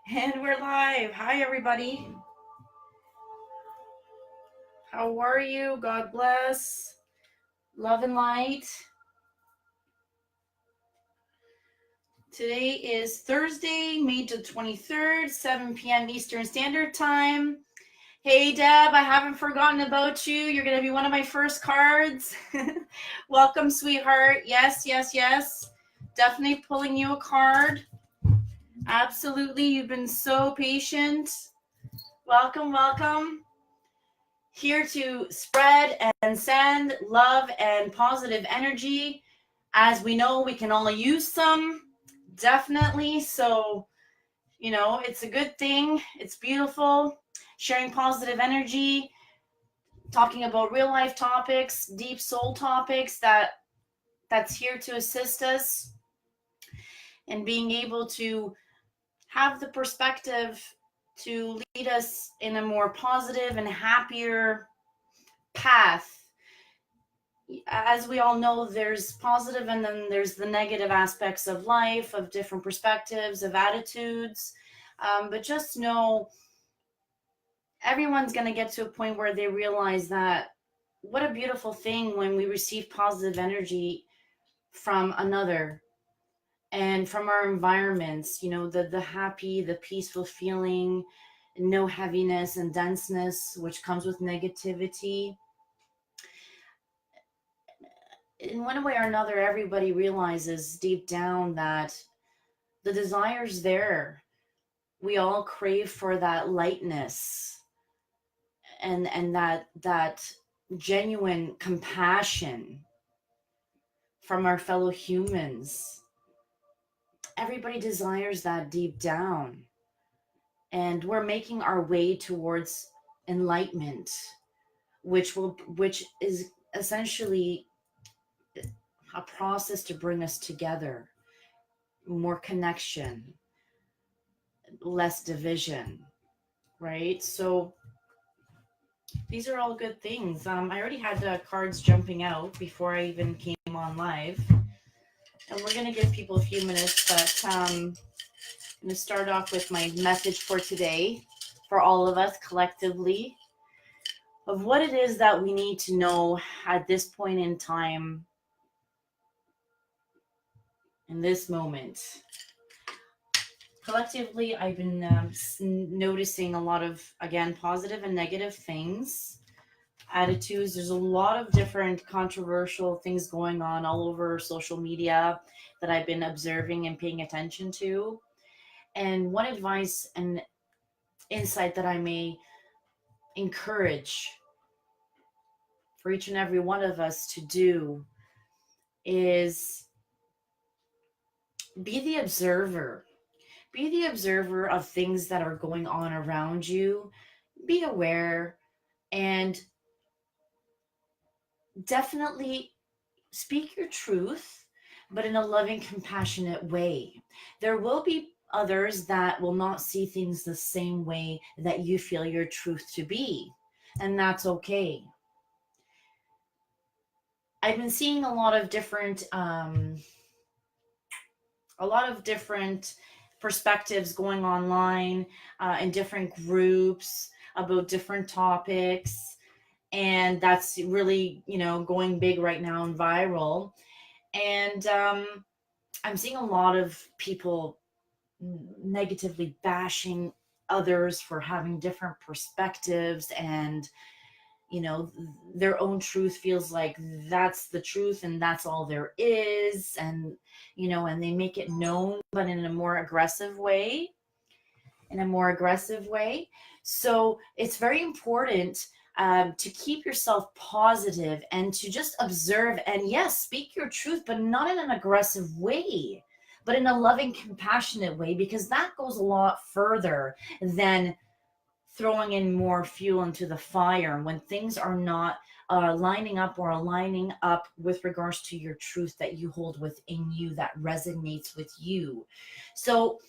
And we're live. Hi, everybody. How are you? God bless. Love and light. Today is Thursday, May 23rd, 7 p.m. Eastern Standard Time. Hey, Deb, I haven't forgotten about you. You're going to be one of my first cards. Welcome, sweetheart. Yes, yes, yes. Definitely pulling you a card. Absolutely. You've been so patient. Welcome, welcome. Here to spread and send love and positive energy. As we know, we can all use some, definitely. So, it's a good thing. It's beautiful. Sharing positive energy, talking about real life topics, deep soul topics that's here to assist us, and being able to have the perspective to lead us in a more positive and happier path. As we all know, there's positive and then there's the negative aspects of life, of different perspectives, of attitudes. But just know everyone's going to get to a point where they realize that what a beautiful thing when we receive positive energy from another and from our environments, the happy, the peaceful feeling, no heaviness and denseness, which comes with negativity. In one way or another, everybody realizes deep down that the desire's there. We all crave for that lightness and that genuine compassion from our fellow humans. Everybody desires that deep down. And we're making our way towards enlightenment, which is essentially a process to bring us together, more connection, less division, right? So these are all good things. I already had the cards jumping out before I even came on live, and we're gonna give people a few minutes, but I'm gonna start off with my message for today, for all of us collectively, of what it is that we need to know at this point in time, in this moment. Collectively, I've been noticing a lot of, again, positive and negative things, attitudes. There's a lot of different controversial things going on all over social media that I've been observing and paying attention to. And one advice and insight that I may encourage for each and every one of us to do is be the observer. Be the observer of things that are going on around you. Be aware and definitely speak your truth, but in a loving, compassionate way. There will be others that will not see things the same way that you feel your truth to be, and that's okay. I've been seeing a lot of different perspectives going online in different groups about different topics, and that's really going big right now and viral. And I'm seeing a lot of people negatively bashing others for having different perspectives, and their own truth feels like that's the truth and that's all there is, and they make it known, but in a more aggressive way. So it's very important to keep yourself positive and to just observe, and yes, speak your truth, but not in an aggressive way, but in a loving, compassionate way, because that goes a lot further than throwing in more fuel into the fire when things are not lining up or aligning up with regards to your truth that you hold within you, that resonates with you. So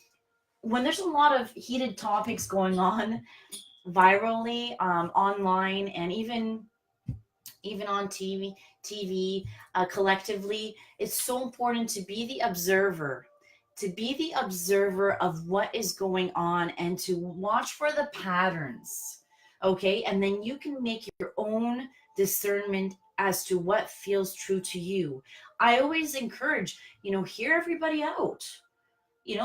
when there's a lot of heated topics going on virally, online, and even on TV, collectively, it's so important to be the observer to be the observer of what is going on and to watch for the patterns. Okay. And then you can make your own discernment as to what feels true to you. I always encourage, hear everybody out,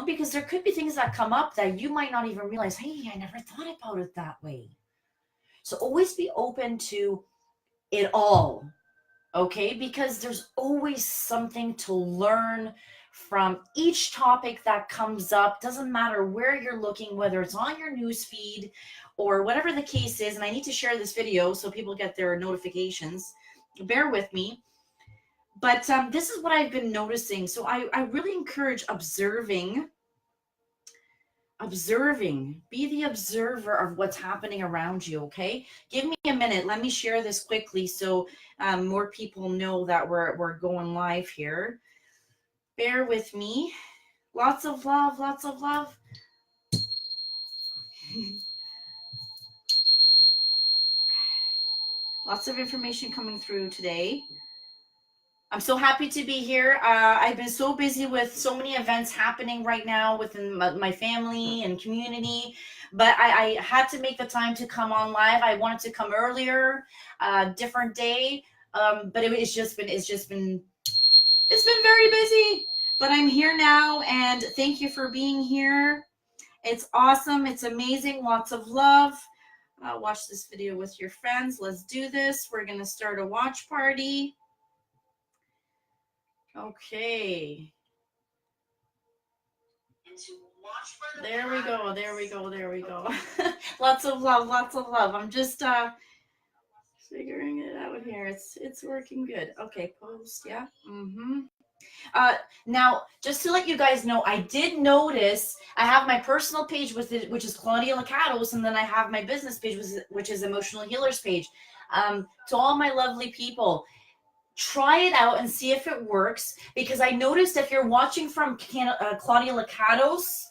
because there could be things that come up that you might not even realize, hey, I never thought about it that way. So always be open to it all. Okay, because there's always something to learn from each topic that comes up. Doesn't matter where you're looking, whether it's on your news feed or whatever the case is. And I need to share this video so people get their notifications. Bear with me. But this is what I've been noticing. So I really encourage observing. Be the observer of what's happening around you. Okay, give me a minute. Let me share this quickly so more people know that we're going live here. Bear with me. Lots of love. Lots of information coming through today. I'm so happy to be here. I've been so busy with so many events happening right now within my family and community, but I had to make the time to come on live. I wanted to come earlier, different day, but it's been very busy. But I'm here now, and thank you for being here. It's awesome. It's amazing. Lots of love. Watch this video with your friends. Let's do this. We're gonna start a watch party. Okay. There we go. Lots of love. I'm just figuring it out here. It's working good. Okay, post, yeah. Now, just to let you guys know, I did notice I have my personal page which is Klaudia Lacados, and then I have my business page, which is Emotional Healers page. To all my lovely people, try it out and see if it works, because I noticed if you're watching from Klaudia Lacados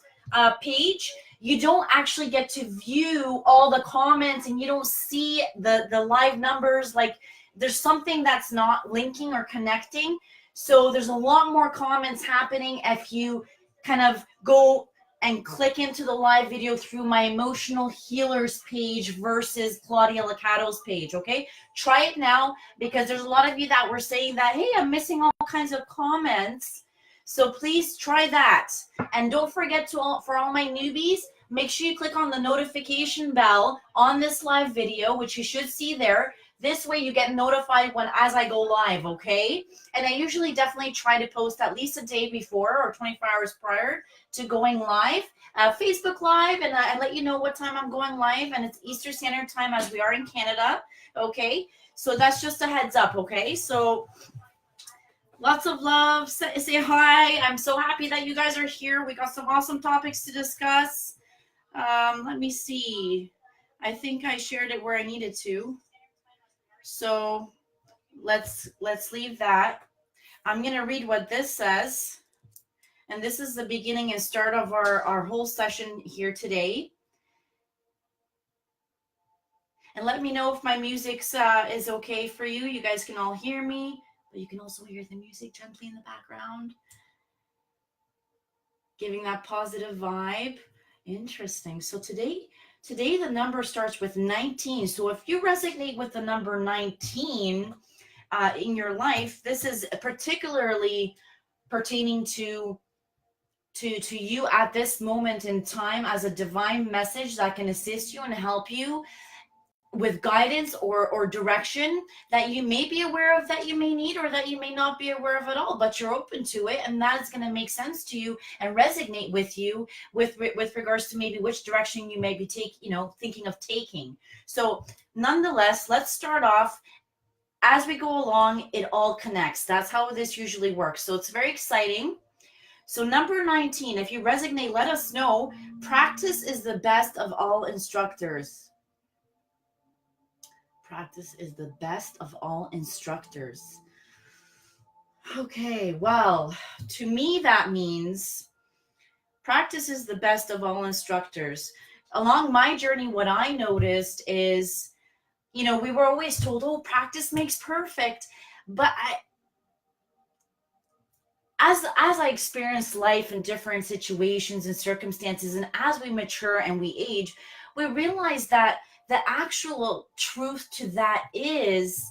page, you don't actually get to view all the comments, and you don't see the live numbers. Like, there's something that's not linking or connecting. So there's a lot more comments happening if you kind of go and click into the live video through my Emotional Healers page versus Klaudia Lacados page. Okay, try it now, because there's a lot of you that were saying that, hey, I'm missing all kinds of comments. So please try that. And don't forget for all my newbies, make sure you click on the notification bell on this live video, which you should see there. This way you get notified as I go live, okay? And I usually definitely try to post at least a day before or 24 hours prior to going live, Facebook Live, and I let you know what time I'm going live, and it's Eastern Standard Time as we are in Canada, okay? So that's just a heads up, okay? So lots of love. Say hi. I'm so happy that you guys are here. We got some awesome topics to discuss. Let me see. I think I shared it where I needed to. So let's leave that. I'm going to read what this says. And this is the beginning and start of our whole session here today. And let me know if my music is okay for you. You guys can all hear me, but you can also hear the music gently in the background, giving that positive vibe. Interesting. So today the number starts with 19. So if you resonate with the number 19 in your life, this is particularly pertaining to you at this moment in time as a divine message that can assist you and help you with guidance or direction that you may be aware of, that you may need, or that you may not be aware of at all, but you're open to it, and that is going to make sense to you and resonate with you with regards to maybe which direction you may be thinking of taking. So nonetheless, let's start off. As we go along, it all connects. That's how this usually works. So it's very exciting. So number 19, if you resonate, let us know. Practice is the best of all instructors. Practice is the best of all instructors. Okay, well, to me that means practice is the best of all instructors. Along my journey, what I noticed is, we were always told, oh, practice makes perfect. But as I experience life in different situations and circumstances, and as we mature and we age, we realize that the actual truth to that is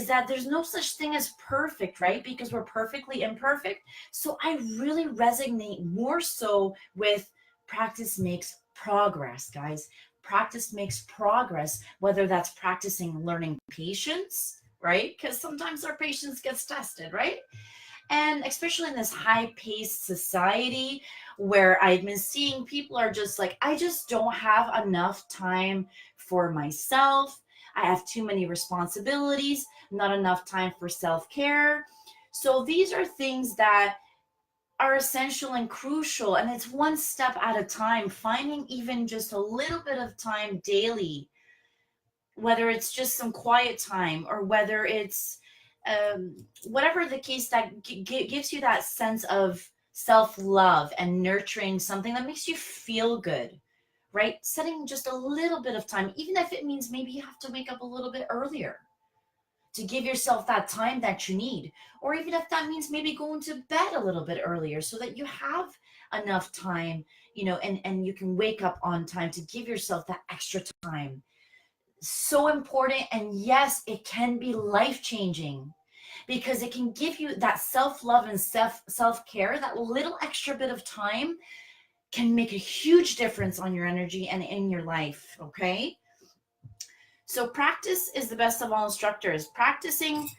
that there's no such thing as perfect, right? Because we're perfectly imperfect. So I really resonate more so with practice makes progress, guys. Practice makes progress, whether that's practicing learning patience, right? Because sometimes our patience gets tested, right? And especially in this high paced society where I've been seeing people are just like, I just don't have enough time for myself. I have too many responsibilities, not enough time for self care. So these are things that are essential and crucial. And it's one step at a time, finding even just a little bit of time daily, whether it's just some quiet time or whether it's whatever the case, that gives you that sense of self-love and nurturing something that makes you feel good, right? Setting just a little bit of time, even if it means maybe you have to wake up a little bit earlier to give yourself that time that you need, or even if that means maybe going to bed a little bit earlier so that you have enough time, and you can wake up on time to give yourself that extra time. So important. And yes, it can be life changing because it can give you that self-love and self-care. That little extra bit of time can make a huge difference on your energy and in your life. Okay, so practice is the best of all instructors. Practicing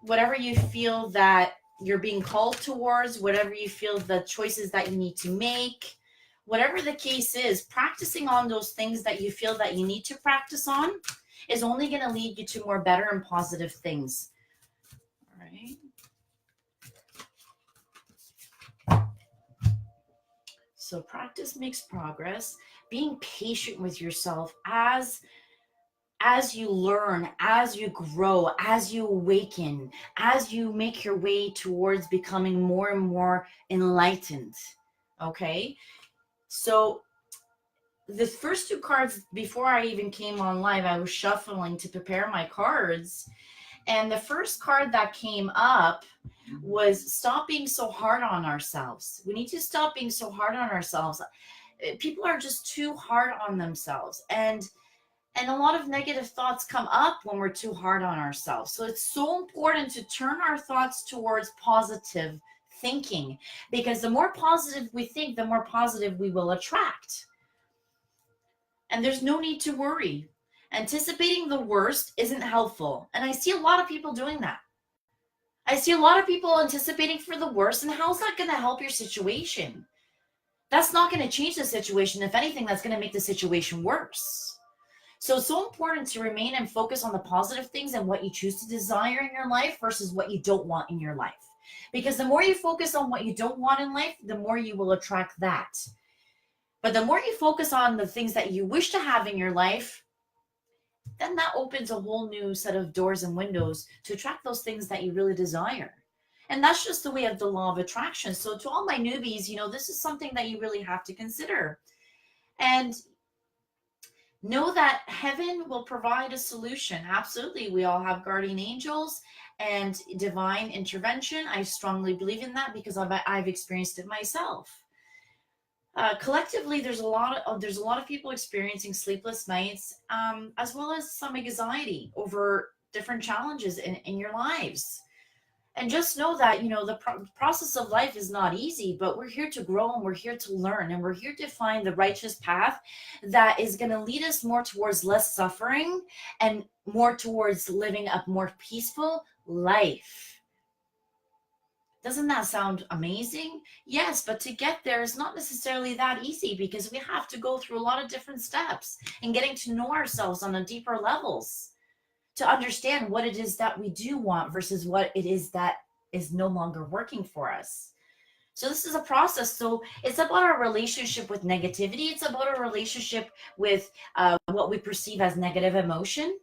whatever you feel that you're being called towards, whatever you feel the choices that you need to make, whatever the case is, practicing on those things that you feel that you need to practice on is only going to lead you to more better and positive things. All right. So practice makes progress. Being patient with yourself as you learn, as you grow, as you awaken, as you make your way towards becoming more and more enlightened. Okay? So the first two cards, before I even came on live, I was shuffling to prepare my cards. And the first card that came up was stop being so hard on ourselves. We need to stop being so hard on ourselves. People are just too hard on themselves. And a lot of negative thoughts come up when we're too hard on ourselves. So it's so important to turn our thoughts towards positive thinking, because the more positive we think, the more positive we will attract. And there's no need to worry. Anticipating the worst isn't helpful. And I see a lot of people doing that. I see a lot of people anticipating for the worst. And how's that going to help your situation? That's not going to change the situation. If anything, that's going to make the situation worse. So it's so important to remain and focus on the positive things and what you choose to desire in your life versus what you don't want in your life. Because the more you focus on what you don't want in life, the more you will attract that. But the more you focus on the things that you wish to have in your life, then that opens a whole new set of doors and windows to attract those things that you really desire. And that's just the way of the law of attraction. So to all my newbies, this is something that you really have to consider. And know that heaven will provide a solution. Absolutely. We all have guardian angels and divine intervention. I strongly believe in that because I've experienced it myself. Collectively, there's a lot of people experiencing sleepless nights, as well as some anxiety over different challenges in your lives. And just know that, the process of life is not easy, but we're here to grow and we're here to learn and we're here to find the righteous path that is going to lead us more towards less suffering and more towards living a more peaceful life. Doesn't that sound amazing? Yes, but to get there is not necessarily that easy because we have to go through a lot of different steps and getting to know ourselves on a deeper levels, to understand what it is that we do want versus what it is that is no longer working for us. So this is a process. So it's about our relationship with negativity. It's about our relationship with what we perceive as negative emotion.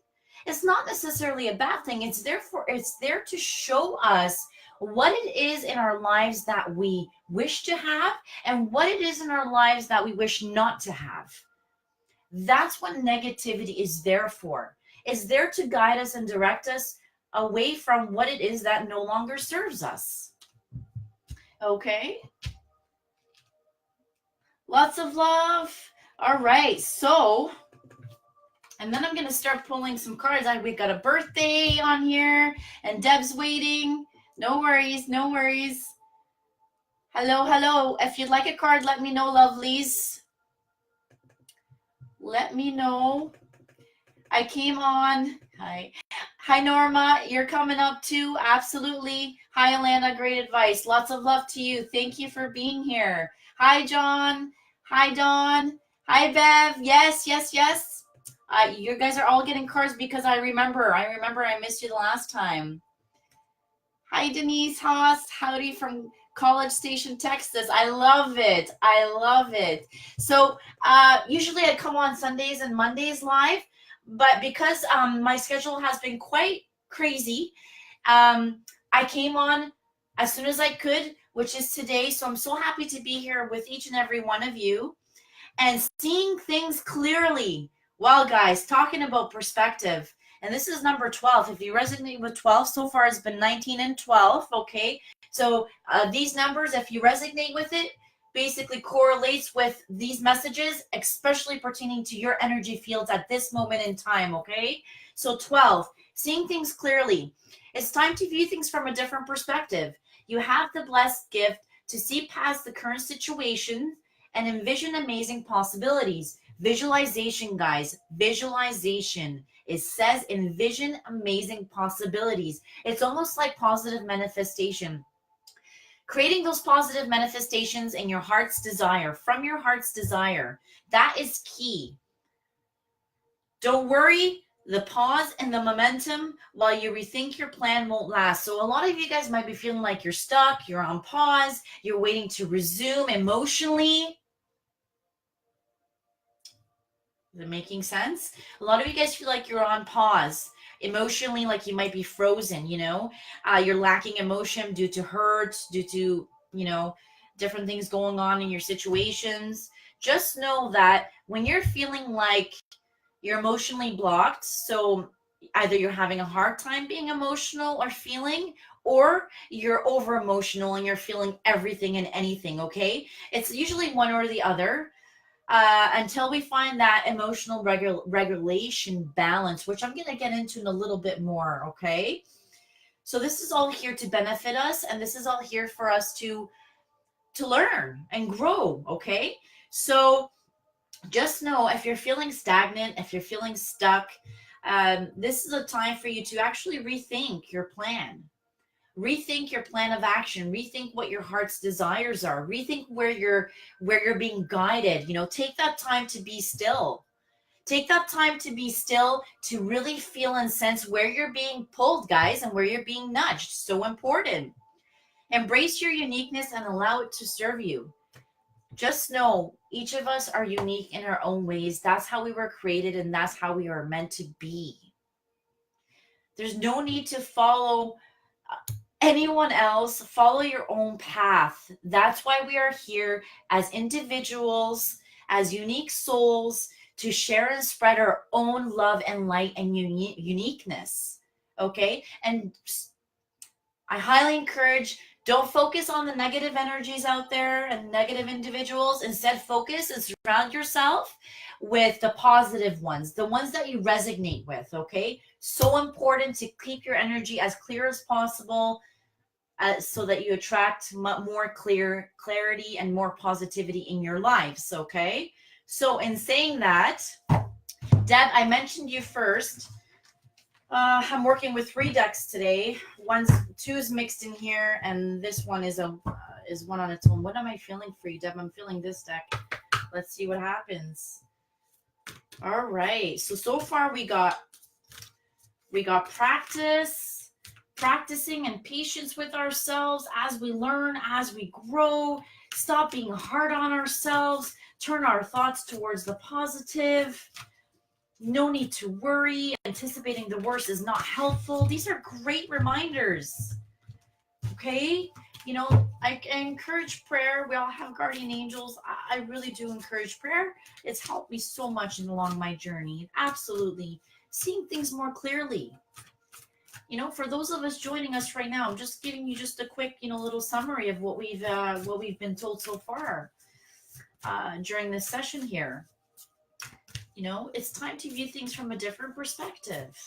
It's not necessarily a bad thing. It's there to show us what it is in our lives that we wish to have and what it is in our lives that we wish not to have. That's what negativity is there for. It's there to guide us and direct us away from what it is that no longer serves us. Okay. Lots of love. All right. So, and then I'm going to start pulling some cards. We got a birthday on here, and Deb's waiting. No worries. No worries. Hello, hello. If you'd like a card, let me know, lovelies. Let me know. I came on. Hi. Hi, Norma. You're coming up too. Absolutely. Hi, Alana. Great advice. Lots of love to you. Thank you for being here. Hi, John. Hi, Dawn. Hi, Bev. Yes, yes, yes. You guys are all getting cards because I remember I missed you the last time. Hi, Denise Haas. Howdy from College Station, Texas. I love it. I love it. So usually I come on Sundays and Mondays live, but because my schedule has been quite crazy, I came on as soon as I could, which is today. So I'm so happy to be here with each and every one of you and seeing things clearly. Well, guys, talking about perspective. And this is number 12. If you resonate with 12, so far it's been 19 and 12, okay? So these numbers, if you resonate with it, basically correlates with these messages, especially pertaining to your energy fields at this moment in time, okay? So 12, seeing things clearly. It's time to view things from a different perspective. You have the blessed gift to see past the current situation and envision amazing possibilities. Visualization, guys, visualization. It says envision amazing possibilities. It's almost like positive manifestation. Creating those positive manifestations in your heart's desire, from your heart's desire. That is key. Don't worry, the pause and the momentum while you rethink your plan won't last. So a lot of you guys might be feeling like you're stuck, you're on pause, you're waiting to resume emotionally. Is it making sense? A lot of you guys feel like you're on pause emotionally, like you might be frozen, you're lacking emotion due to hurt, due to, different things going on in your situations. Just know that when you're feeling like you're emotionally blocked, so either you're having a hard time being emotional or feeling, or you're over emotional and you're feeling everything and anything, okay? It's usually one or the other. Until we find that emotional regulation balance, which I'm going to get into in a little bit more, okay? So this is all here to benefit us, and this is all here for us to learn and grow, okay? So just know if you're feeling stagnant, if you're feeling stuck, this is a time for you to actually rethink your plan. Rethink your plan of action, rethink what your heart's desires are, rethink where you're being guided. Take that time to be still. Take that time to be still, to really feel and sense where you're being pulled, guys, and where you're being nudged. So important. Embrace your uniqueness and allow it to serve you. Just know each of us are unique in our own ways. That's how we were created, and that's how we are meant to be. There's no need to follow anyone else. Follow your own path. That's why we are here as individuals, as unique souls, to share and spread our own love and light and uniqueness. Okay? And I highly encourage, don't focus on the negative energies out there and negative individuals. Instead, focus and surround yourself with the positive ones, the ones that you resonate with, okay? So important to keep your energy as clear as possible, so that you attract more clarity and more positivity in your lives, okay? So in saying that, Deb, I mentioned you first. I'm working with 3 decks today. Two's mixed in here, and this one is one on its own. What am I feeling for you, Deb? I'm feeling this deck. Let's see what happens. All right. So far we got practicing and patience with ourselves as we learn, as we grow. Stop being hard on ourselves. Turn our thoughts towards the positive. No need to worry. Anticipating the worst is not helpful. These are great reminders. Okay? I encourage prayer. We all have guardian angels. I really do encourage prayer. It's helped me so much along my journey. Absolutely. Seeing things more clearly. For those of us joining us right now, I'm just giving you just a quick, little summary of what we've been told so far during this session here. It's time to view things from a different perspective.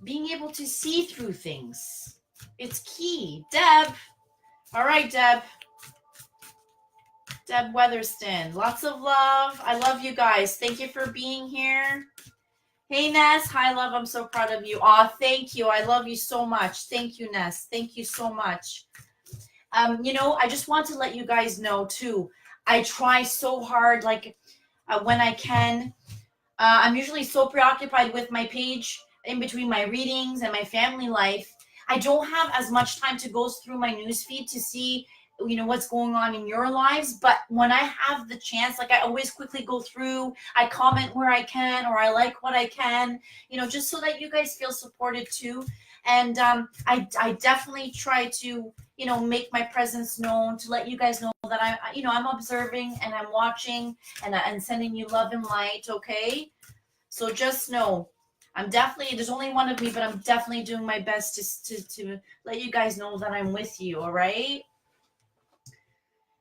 Being able to see through things. It's key. Deb. All right, Deb. Deb Weatherston. Lots of love. I love you guys. Thank you for being here. Hey, Ness. Hi, love. I'm so proud of you. Aw, thank you. I love you so much. Thank you, Ness. Thank you so much. I just want to let you guys know, too. I try so hard, when I can. I'm usually so preoccupied with my page in between my readings and my family life. I don't have as much time to go through my newsfeed to see, what's going on in your lives. But when I have the chance, I always quickly go through, I comment where I can, or I like what I can, just so that you guys feel supported too. And I definitely try to, make my presence known, to let you guys know that I'm observing and I'm watching and sending you love and light. Okay. So just know, there's only one of me, but I'm definitely doing my best to let you guys know that I'm with you. All right.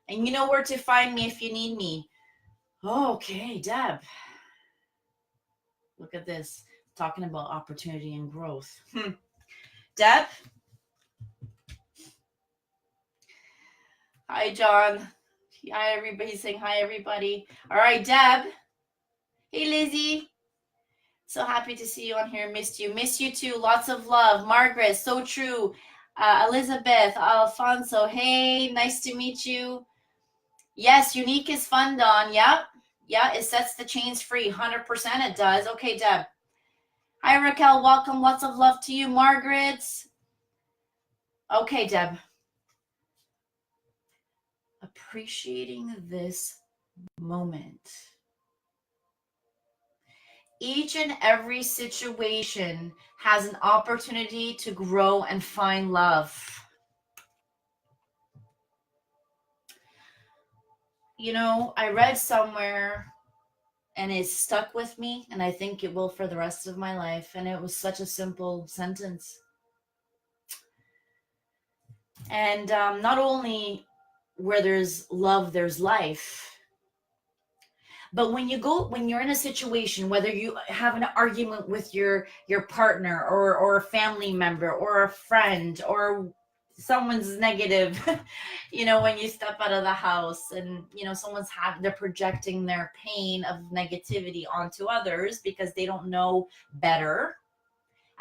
And you know where to find me if you need me. Okay, Deb. Look at this. Talking about opportunity and growth. Deb? Hi, John. Hi, everybody. Saying hi, everybody. All right, Deb. Hey, Lizzie. So happy to see you on here. Missed you. Miss you too. Lots of love. Margaret, so true. Elizabeth, Alfonso. Hey, nice to meet you. Yes, unique is fun, Dawn. Yep. Yeah, it sets the chains free. 100% it does. Okay, Deb. Hi, Raquel. Welcome. Lots of love to you. Margaret. Okay, Deb. Appreciating this moment. Each and every situation has an opportunity to grow and find love. I read somewhere and it stuck with me, and I think it will for the rest of my life. And it was such a simple sentence. And not only where there's love, there's life. But when you're in a situation, whether you have an argument with your partner or a family member or a friend or someone's negative, when you step out of the house and, they're projecting their pain of negativity onto others because they don't know better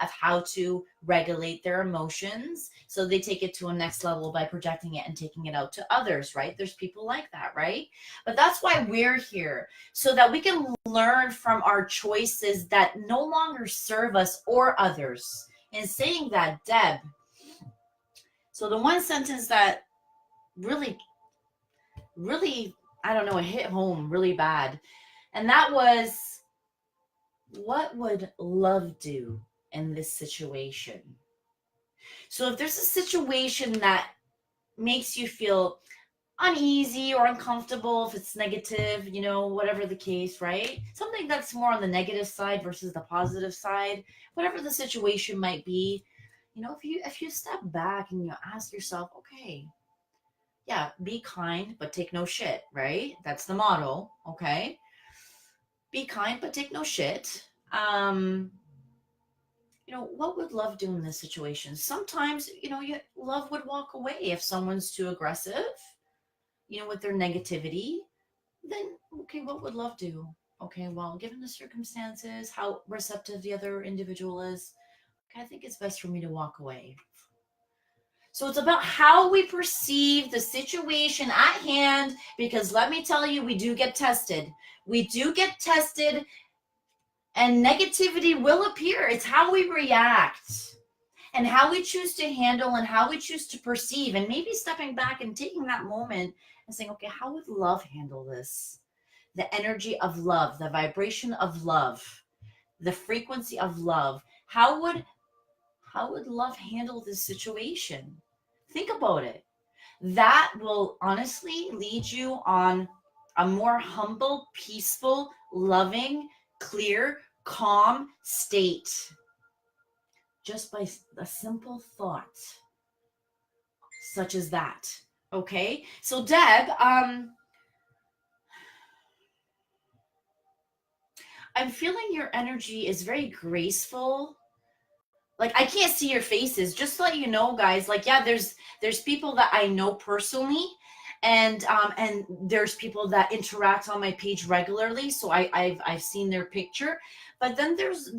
of how to regulate their emotions. So they take it to a next level by projecting it and taking it out to others, right? There's people like that, right? But that's why we're here, so that we can learn from our choices that no longer serve us or others. In saying that, Deb, so the one sentence that really, I don't know, it hit home really bad. And that was, what would love do in this situation? So if there's a situation that makes you feel uneasy or uncomfortable, if it's negative, whatever the case, right? Something that's more on the negative side versus the positive side, whatever the situation might be, if you step back and you ask yourself, okay, yeah, be kind, but take no shit, right? That's the motto, okay? Be kind, but take no shit. What would love do in this situation? Sometimes, love would walk away if someone's too aggressive, with their negativity. Then, okay, what would love do? Okay, well, given the circumstances, how receptive the other individual is, okay, I think it's best for me to walk away. So it's about how we perceive the situation at hand, because let me tell you, we do get tested. We do get tested, and negativity will appear. It's how we react and how we choose to handle and how we choose to perceive, and maybe stepping back and taking that moment and saying, okay, how would love handle this? The energy of love, the vibration of love, the frequency of love. How would love handle this situation? Think about it. That will honestly lead you on a more humble, peaceful, loving, clear, calm state. just by a simple thought such as that. Okay, so Deb, I'm feeling your energy is very graceful. Like, I can't see your faces, just to let you know, guys. Like, yeah, there's people that I know personally, and there's people that interact on my page regularly, so I've seen their picture. But then there's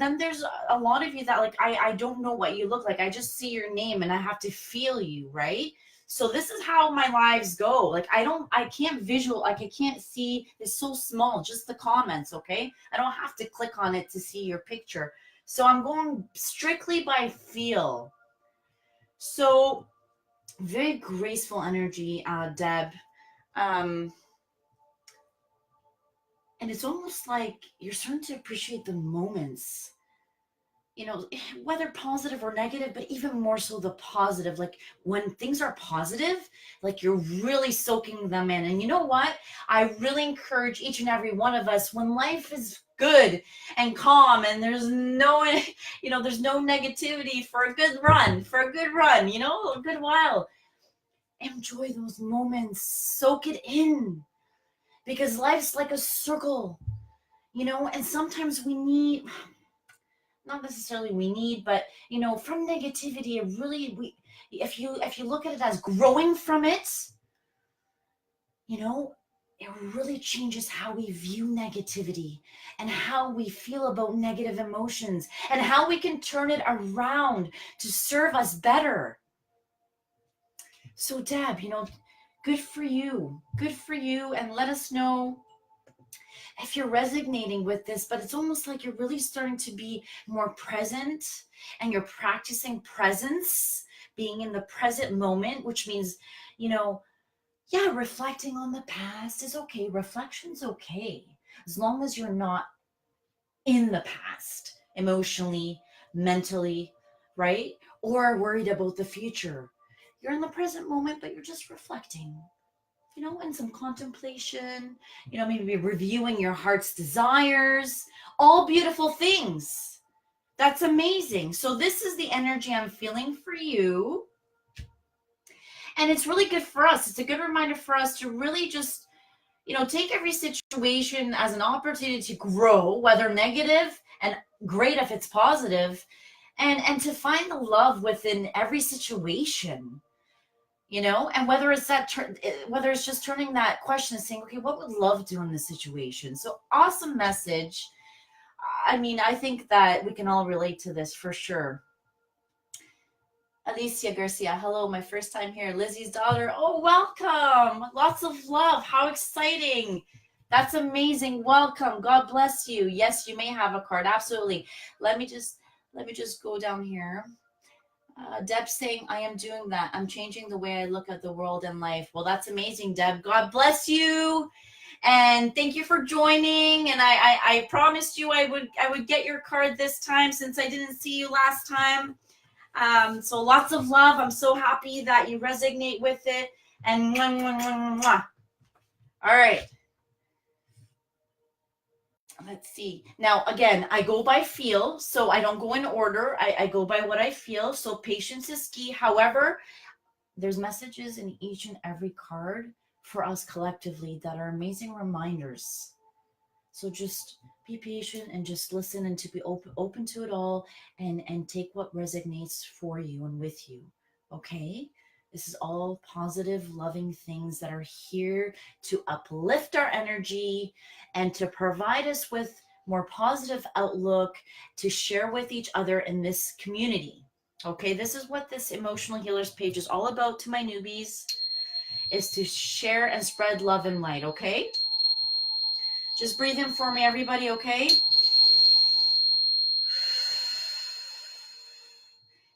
a lot of you that, like, I don't know what you look like. I just see your name and I have to feel you, right? So this is how my lives go. Like, I can't visual, like, I can't see. It's so small, just the comments. Okay, I don't have to click on it to see your picture. So I'm going strictly by feel. So very graceful energy, Deb. Um, and it's almost like you're starting to appreciate the moments, whether positive or negative, but even more so the positive. Like, when things are positive, like, you're really soaking them in. And you know what? I really encourage each and every one of us, when life is good and calm and there's no, there's no negativity, for a good run, a good while, enjoy those moments, soak it in, because life's like a circle, and sometimes we need, not necessarily we need, but from negativity, it really, if you look at it as growing from it, it really changes how we view negativity and how we feel about negative emotions and how we can turn it around to serve us better. So Deb, good for you, and let us know if you're resonating with this. But it's almost like you're really starting to be more present, and you're practicing presence, being in the present moment, which means, reflecting on the past is okay. Reflection's okay, as long as you're not in the past emotionally, mentally, right? Or worried about the future. You're in the present moment, but you're just reflecting, and some contemplation, maybe reviewing your heart's desires, all beautiful things. That's amazing. So this is the energy I'm feeling for you. And it's really good for us. It's a good reminder for us to really just, take every situation as an opportunity to grow, whether negative, and great if it's positive, and to find the love within every situation. And whether it's just turning that question and saying, okay, what would love do in this situation? So awesome message. I mean, I think that we can all relate to this for sure. Alicia Garcia, hello, my first time here. Lizzie's daughter, oh, welcome. Lots of love. How exciting. That's amazing. Welcome. God bless you. Yes, you may have a card. Absolutely. Let me just go down here. Deb saying, I am doing that. I'm changing the way I look at the world and life. Well, that's amazing, Deb. God bless you. And thank you for joining. And I promised you I would get your card this time, since I didn't see you last time. So lots of love. I'm so happy that you resonate with it. And mwah, mwah, mwah, mwah. All right. Let's see. Now, again, I go by feel, so I don't go in order. I go by what I feel. So patience is key. However, there's messages in each and every card for us collectively that are amazing reminders. So just be patient and just listen, and to be open to it all, and take what resonates for you and with you. Okay? This is all positive, loving things that are here to uplift our energy and to provide us with more positive outlook to share with each other in this community. Okay, this is what this Emotional Healers page is all about to my newbies, is to share and spread love and light, okay? Just breathe in for me, everybody, okay?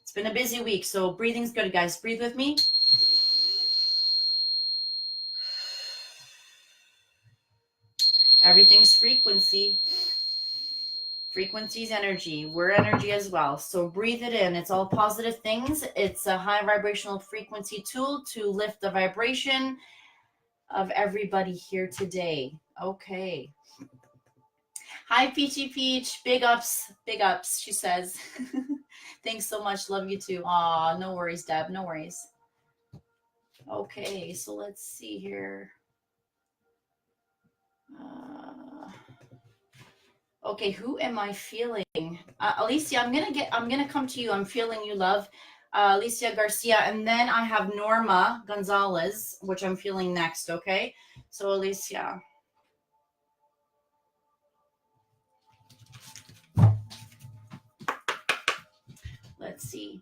It's been a busy week, so breathing's good, guys. Breathe with me. Everything's frequency. Frequency's energy. We're energy as well. So breathe it in. It's all positive things. It's a high vibrational frequency tool to lift the vibration of everybody here today. Okay. Hi, Peachy Peach. Big ups, she says. Thanks so much. Love you too. Aw, no worries, Deb. No worries. Okay, so let's see here. Okay, who am I feeling? Alicia, I'm gonna come to you. I'm feeling you, love. Alicia Garcia, and then I have Norma Gonzalez, which I'm feeling next. Okay, so Alicia. Let's see.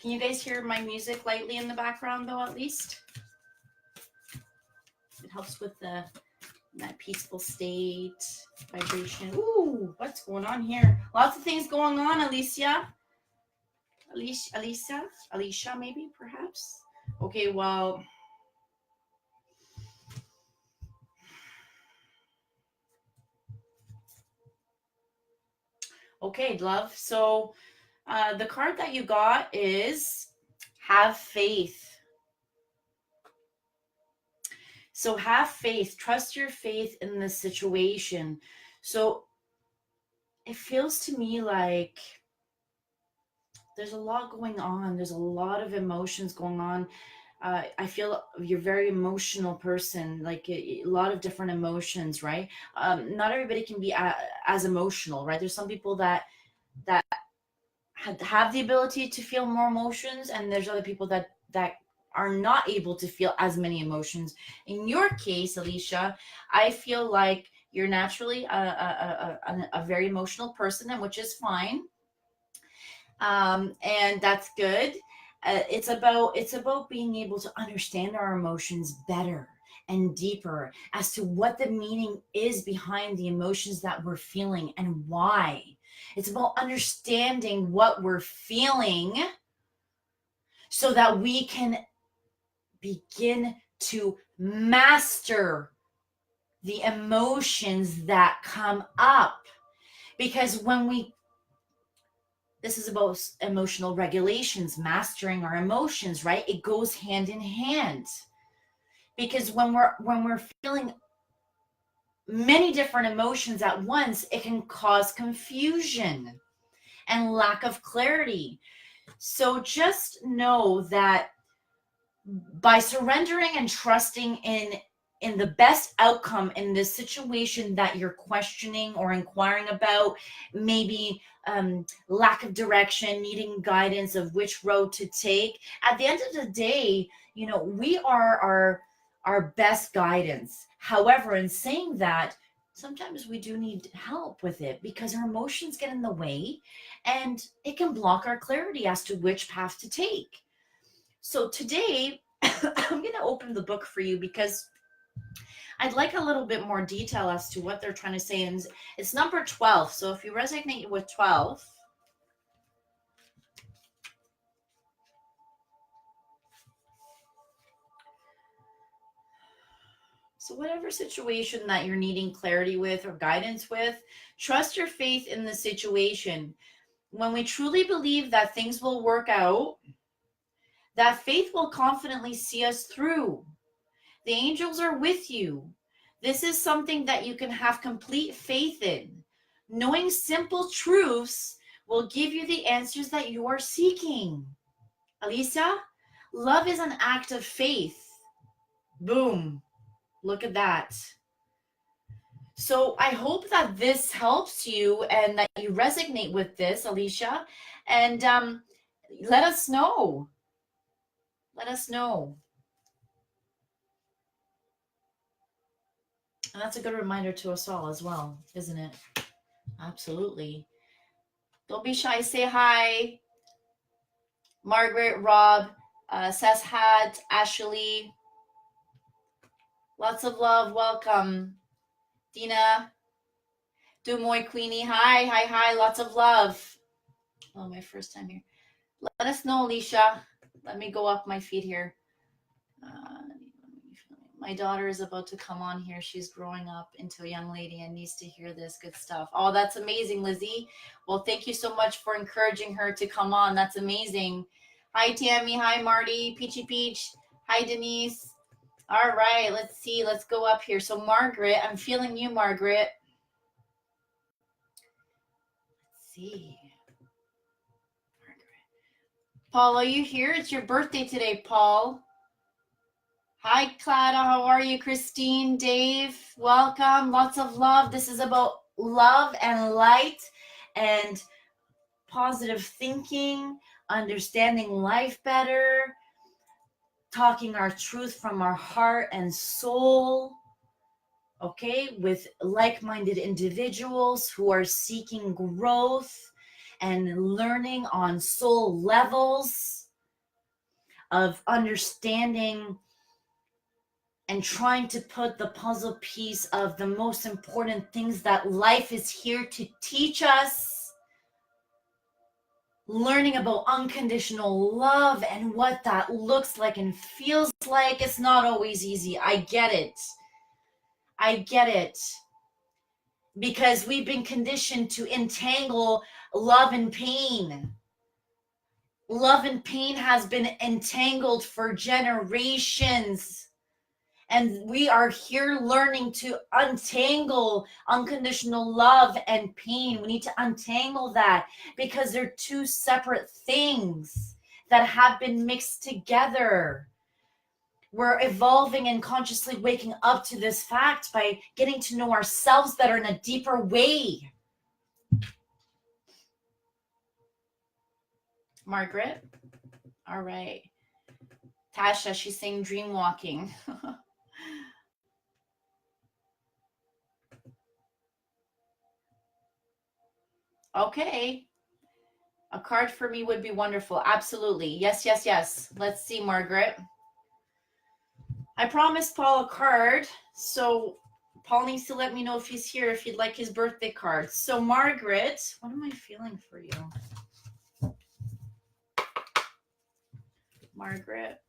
Can you guys hear my music lightly in the background, though? At least it helps with that peaceful state, vibration. Ooh, what's going on here? Lots of things going on, Alicia. Alicia, maybe, perhaps. Okay, well. Okay, love. So the card that you got is have faith. So have faith. Trust your faith in this situation. So it feels to me like there's a lot going on. There's a lot of emotions going on. I feel you're a very emotional person, like a lot of different emotions, right? Not everybody can be as emotional, right? There's some people that have the ability to feel more emotions, and there's other people that are not able to feel as many emotions. In your case, Alicia, I feel like you're naturally a very emotional person, and which is fine, and that's good. It's about being able to understand our emotions better and deeper as to what the meaning is behind the emotions that we're feeling and why. It's about understanding what we're feeling so that we can begin to master the emotions that come up. Because this is about emotional regulations, mastering our emotions, right? It goes hand in hand. Because when we're feeling many different emotions at once, it can cause confusion and lack of clarity. So just know that by surrendering and trusting in the best outcome in this situation that you're questioning or inquiring about, maybe lack of direction, needing guidance of which road to take, at the end of the day, we are our best guidance. However, in saying that, sometimes we do need help with it because our emotions get in the way and it can block our clarity as to which path to take. So today, I'm going to open the book for you because I'd like a little bit more detail as to what they're trying to say. And it's number 12. So if you resonate with 12, so whatever situation that you're needing clarity with or guidance with, trust your faith in the situation. When we truly believe that things will work out, that faith will confidently see us through. The angels are with you. This is something that you can have complete faith in. Knowing simple truths will give you the answers that you are seeking. Alicia, love is an act of faith. Boom. Look at that. So I hope that this helps you and that you resonate with this, Alicia. And let us know. Let us know. And that's a good reminder to us all as well, isn't it? Absolutely. Don't be shy. Say hi. Margaret, Rob, Seshat, Ashley. Lots of love. Welcome. Dina. Dumoy Queenie. Hi. Lots of love. Oh, my first time here. Let us know, Alicia. Let me go up my feet here. My daughter is about to come on here. She's growing up into a young lady and needs to hear this good stuff. Oh, that's amazing, Lizzie. Well, thank you so much for encouraging her to come on. That's amazing. Hi, Tammy. Hi, Marty. Peachy Peach. Hi, Denise. All right, let's see. Let's go up here. So Margaret, I'm feeling you, Margaret. Let's see. Margaret. Paul, are you here? It's your birthday today, Paul. Hi, Clara. How are you? Christine, Dave, welcome. Lots of love. This is about love and light and positive thinking, understanding life better, talking our truth from our heart and soul, okay, with like-minded individuals who are seeking growth and learning on soul levels of understanding and trying to put the puzzle piece of the most important things that life is here to teach us, learning about unconditional love and what that looks like and feels like. It's not always easy. I get it. Because we've been conditioned to entangle love and pain. Love and pain has been entangled for generations. And we are here learning to untangle unconditional love and pain. We need to untangle that because they're two separate things that have been mixed together. We're evolving and consciously waking up to this fact by getting to know ourselves better in a deeper way. Margaret? All right. Tasha, she's saying dream walking. Okay. A card for me would be wonderful. Absolutely. Yes, yes, yes. Let's see, Margaret. I promised Paul a card, so Paul needs to let me know if he's here, if he'd like his birthday card. So, Margaret, what am I feeling for you? Margaret.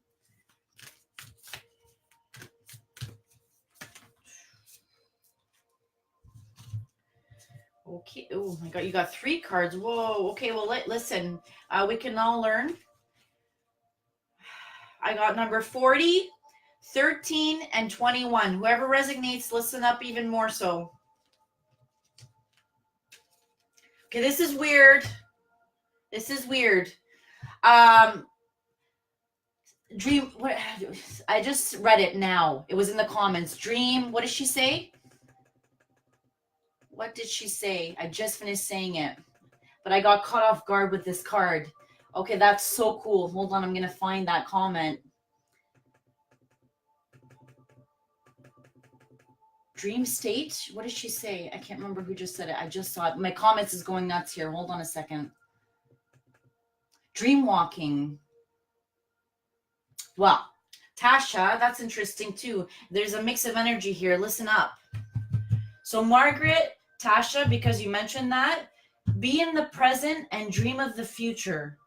Okay. Oh my God, you got 3 cards. Whoa. Okay. Well, listen. We can all learn. I got number 40, 13, and 21. Whoever resonates, listen up even more so. Okay, this is weird. Dream. What? I just read it now. It was in the comments. Dream. What did she say? What did she say? I just finished saying it, but I got caught off guard with this card. Okay, that's so cool. Hold on, I'm going to find that comment. Dream state? What did she say? I can't remember who just said it. I just saw it. My comments is going nuts here. Hold on a second. Dream walking. Well, Tasha, that's interesting too. There's a mix of energy here. Listen up. So Margaret, Tasha, because you mentioned that, be in the present and dream of the future.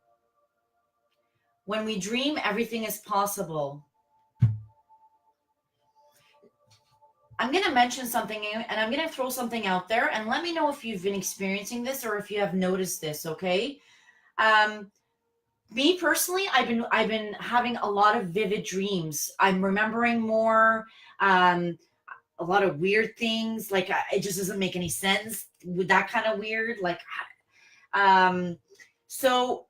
When we dream, everything is possible. I'm going to mention something and I'm going to throw something out there and let me know if you've been experiencing this or if you have noticed this, okay? Me personally, I've been having a lot of vivid dreams. I'm remembering more, a lot of weird things. Like it just doesn't make any sense with that kind of weird. Like, so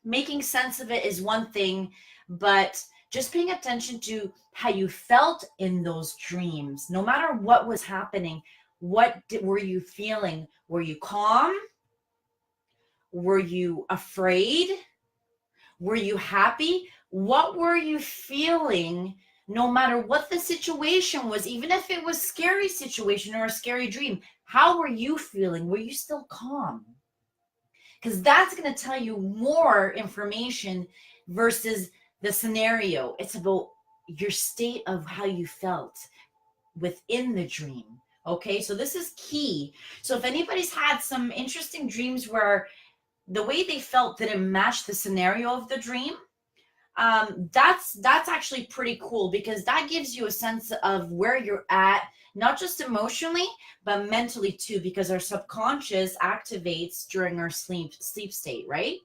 making sense of it is one thing, but just paying attention to how you felt in those dreams, no matter what was happening. Were you feeling? Were you calm? Were you afraid? Were you happy? What were you feeling no matter what the situation was, even if it was a scary situation or a scary dream? How were you feeling? Were you still calm? Because that's going to tell you more information versus the scenario. It's about your state of how you felt within the dream. Okay, so this is key. So if anybody's had some interesting dreams where the way they felt didn't match the scenario of the dream, that's actually pretty cool, because that gives you a sense of where you're at, not just emotionally, but mentally too, because our subconscious activates during our sleep state, right?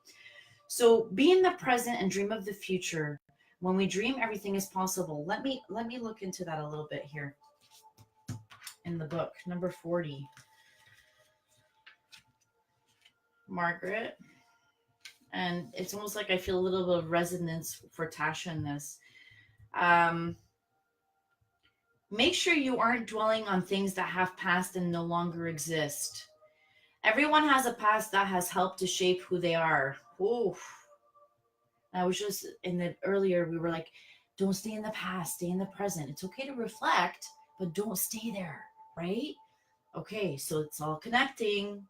So be in the present and dream of the future. When we dream, everything is possible. Let me look into that a little bit here in the book, number 40. Margaret. And it's almost like I feel a little bit of resonance for Tasha in this. Make sure you aren't dwelling on things that have passed and no longer exist. Everyone has a past that has helped to shape who they are. Oof. I was just in the earlier, we were like, don't stay in the past, stay in the present. It's okay to reflect, but don't stay there, right? Okay, so it's all connecting,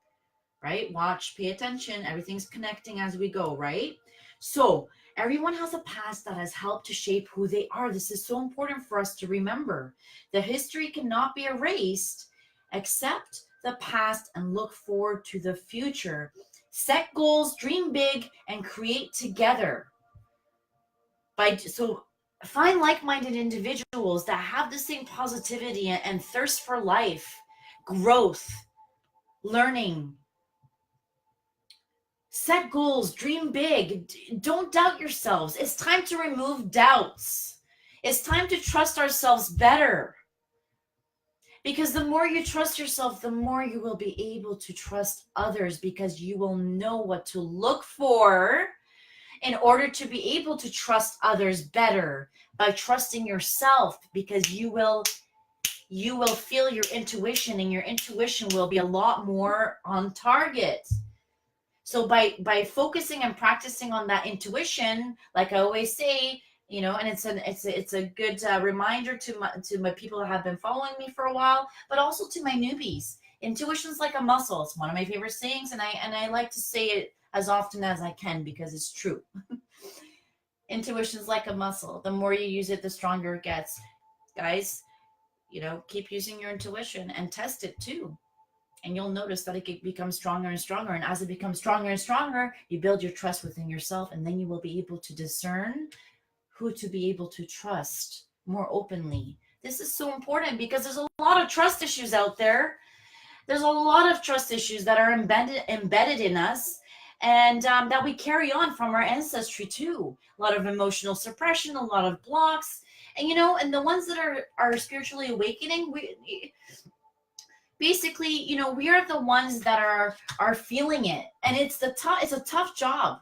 right? Watch, pay attention. Everything's connecting as we go, right? So everyone has a past that has helped to shape who they are. This is so important for us to remember. The history cannot be erased. Accept the past and look forward to the future. Set goals, dream big, and create together. So find like-minded individuals that have the same positivity and thirst for life, growth, learning. Set goals, dream big. Don't doubt yourselves. It's time to remove doubts. It's time to trust ourselves better. Because the more you trust yourself, the more you will be able to trust others, because you will know what to look for in order to be able to trust others better by trusting yourself, because you will feel your intuition, and your intuition will be a lot more on target. So by focusing and practicing on that intuition, like I always say, and it's a good reminder to my people that have been following me for a while, but also to my newbies. Intuition's like a muscle. It's one of my favorite sayings, and I like to say it as often as I can because it's true. Intuition's like a muscle. The more you use it, the stronger it gets. Guys, keep using your intuition and test it too. And you'll notice that it becomes stronger and stronger. And as it becomes stronger and stronger, you build your trust within yourself. And then you will be able to discern who to be able to trust more openly. This is so important because there's a lot of trust issues out there. There's a lot of trust issues that are embedded in us, and that we carry on from our ancestry too. A lot of emotional suppression, a lot of blocks. And, and the ones that are spiritually awakening, basically, we are the ones that are feeling it. And it's a tough job.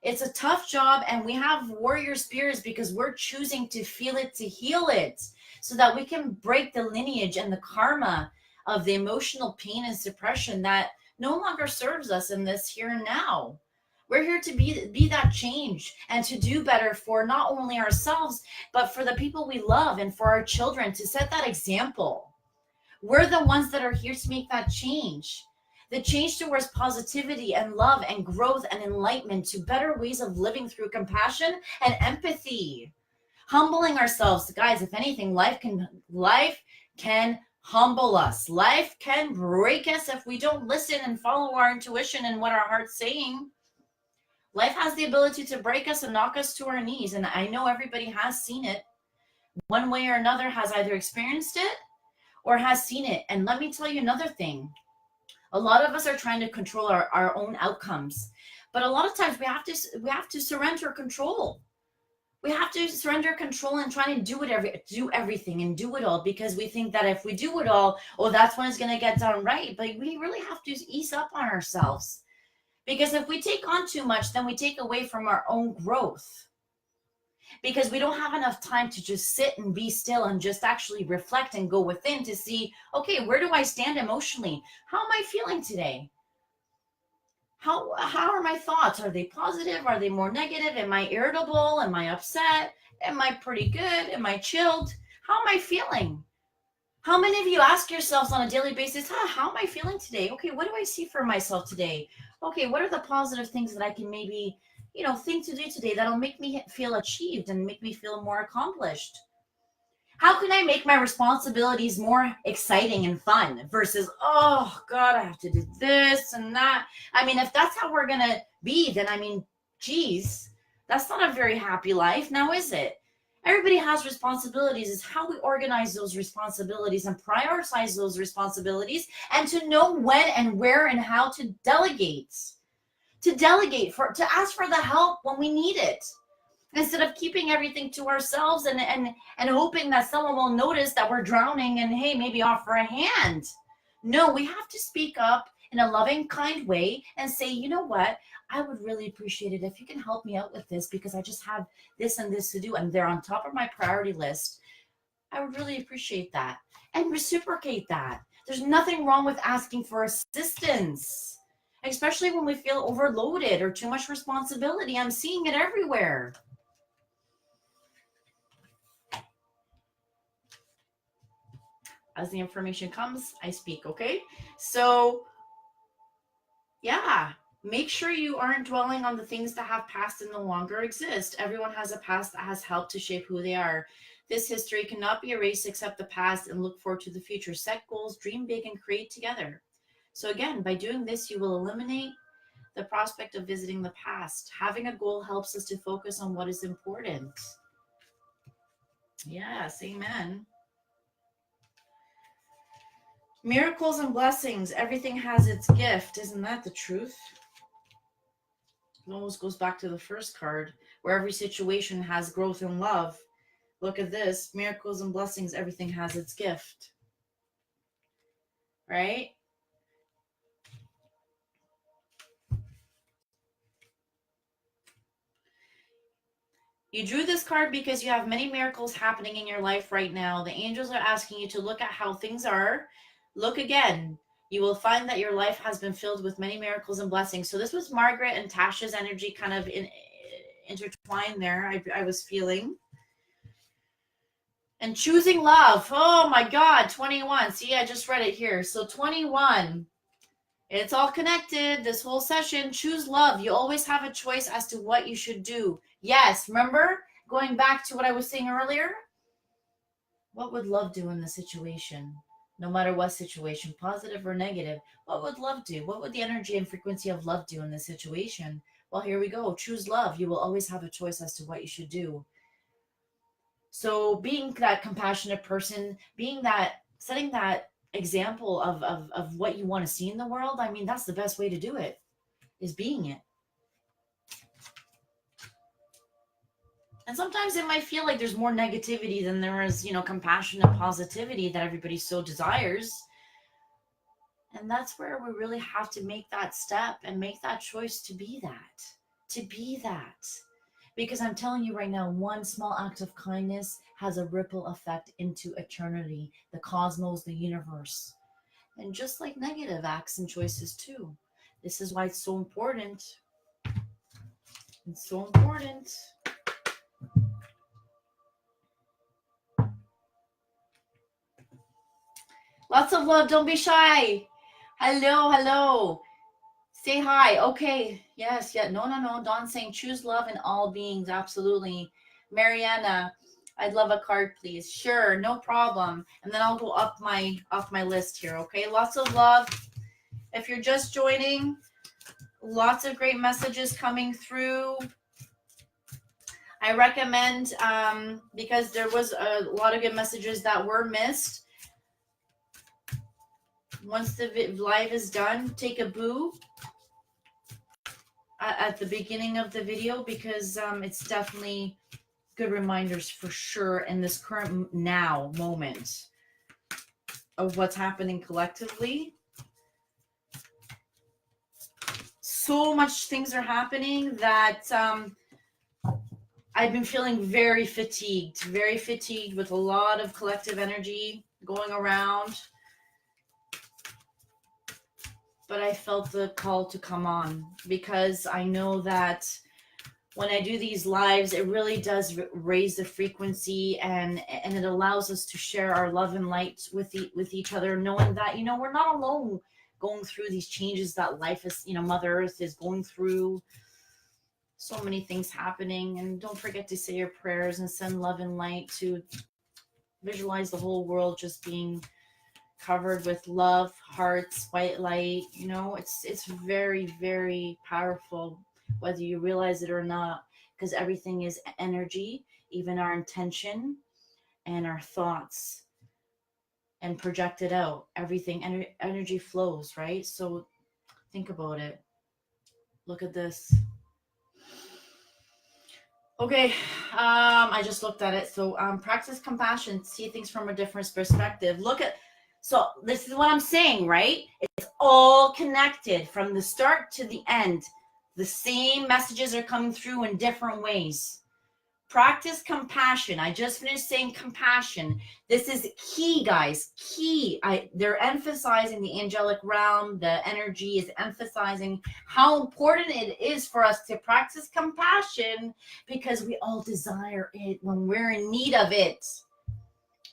It's a tough job, and we have warrior spirits because we're choosing to feel it, to heal it, so that we can break the lineage and the karma of the emotional pain and suppression that no longer serves us in this here and now. We're here to be that change and to do better for not only ourselves, but for the people we love and for our children, to set that example. We're the ones that are here to make that change. The change towards positivity and love and growth and enlightenment, to better ways of living through compassion and empathy. Humbling ourselves. Guys, if anything, life can humble us. Life can break us if we don't listen and follow our intuition and what our heart's saying. Life has the ability to break us and knock us to our knees. And I know everybody has seen it. One way or another has either experienced it or has seen it. And let me tell you another thing. A lot of us are trying to control our own outcomes. But a lot of times we have to surrender control. We have to surrender control and try to do everything and do it all, because we think that if we do it all, that's when it's going to get done right. But we really have to ease up on ourselves, because if we take on too much, then we take away from our own growth, because we don't have enough time to just sit and be still and just actually reflect and go within to see, okay, where do I stand emotionally? How am I feeling today? How are my thoughts? Are they positive? Are they more negative? Am I irritable? Am I upset? Am I pretty good? Am I chilled? How am I feeling? How many of you ask yourselves on a daily basis, how am I feeling today? Okay, what do I see for myself today? Okay, what are the positive things that I can maybe, think to do today that'll make me feel achieved and make me feel more accomplished? How can I make my responsibilities more exciting and fun versus, oh God, I have to do this and that? I mean, if that's how we're going to be, then geez, that's not a very happy life now, is it? Everybody has responsibilities. It's how we organize those responsibilities and prioritize those responsibilities, and to know when and where and how to delegate. To ask for the help when we need it. instead of keeping everything to ourselves and hoping that someone will notice that we're drowning and, hey, maybe offer a hand. No, we have to speak up in a loving, kind way and say, you know what? I would really appreciate it if you can help me out with this, because I just have this and this to do, and they're on top of my priority list. I would really appreciate that. And reciprocate that. There's nothing wrong with asking for assistance, especially when we feel overloaded or too much responsibility. I'm seeing it everywhere. As the information comes, I speak, okay? So, yeah, make sure you aren't dwelling on the things that have passed and no longer exist. Everyone has a past that has helped to shape who they are. This history cannot be erased. Accept the past and look forward to the future. Set goals, dream big, and create together. So again, by doing this, you will eliminate the prospect of visiting the past. Having a goal helps us to focus on what is important. Yes, amen. Miracles and blessings. Everything has its gift. Isn't that the truth? It almost goes back to the first card, where every situation has growth and love. Look at this. Miracles and blessings. Everything has its gift. Right? You drew this card because you have many miracles happening in your life right now. The angels are asking you to look at how things are. Look again. You will find that your life has been filled with many miracles and blessings. So this was Margaret and Tasha's energy kind of intertwined there, I was feeling. And choosing love. Oh my God, 21. See, I just read it here. So 21. It's all connected. This whole session. Choose love. You always have a choice as to what you should do. Yes, remember? Going back to what I was saying earlier? What would love do in the situation? No matter what situation, positive or negative, what would love do? What would the energy and frequency of love do in this situation? Well, here we go. Choose love. You will always have a choice as to what you should do. So being that compassionate person, being that, setting that example of what you want to see in the world, I mean, that's the best way to do it, is being it. And sometimes it might feel like there's more negativity than there is, compassion and positivity that everybody so desires. And that's where we really have to make that step and make that choice to be that. To be that. Because I'm telling you right now, one small act of kindness has a ripple effect into eternity, the cosmos, the universe. And just like negative acts and choices too. This is why it's so important. It's so important. Lots of love. Don't be shy. Hello. Say hi. Okay. Yes. Yeah. No. Dawn's saying choose love in all beings. Absolutely. Mariana, I'd love a card, please. Sure. No problem. And then I'll go up my list here. Okay. Lots of love. If you're just joining, lots of great messages coming through. I recommend, because there was a lot of good messages that were missed. Once the live is done, take a boo at the beginning of the video, because it's definitely good reminders for sure in this current now moment of what's happening collectively. So much things are happening that I've been feeling very fatigued with a lot of collective energy going around. But I felt the call to come on, because I know that when I do these lives, it really does raise the frequency, and it allows us to share our love and light with each other, knowing that, we're not alone going through these changes that life is, Mother Earth is going through. So many things happening. And don't forget to say your prayers and send love and light, to visualize the whole world just being covered with love, hearts, white light. It's very, very powerful, whether you realize it or not, because everything is energy, even our intention and our thoughts, and project it out. Everything, energy flows, right? So think about it. Look at this. Okay, I just looked at it. So practice compassion, see things from a different perspective. So this is what I'm saying, right? It's all connected from the start to the end. The same messages are coming through in different ways. Practice compassion. I just finished saying compassion. This is key, guys. Key. They're emphasizing the angelic realm. The energy is emphasizing how important it is for us to practice compassion because we all desire it when we're in need of it.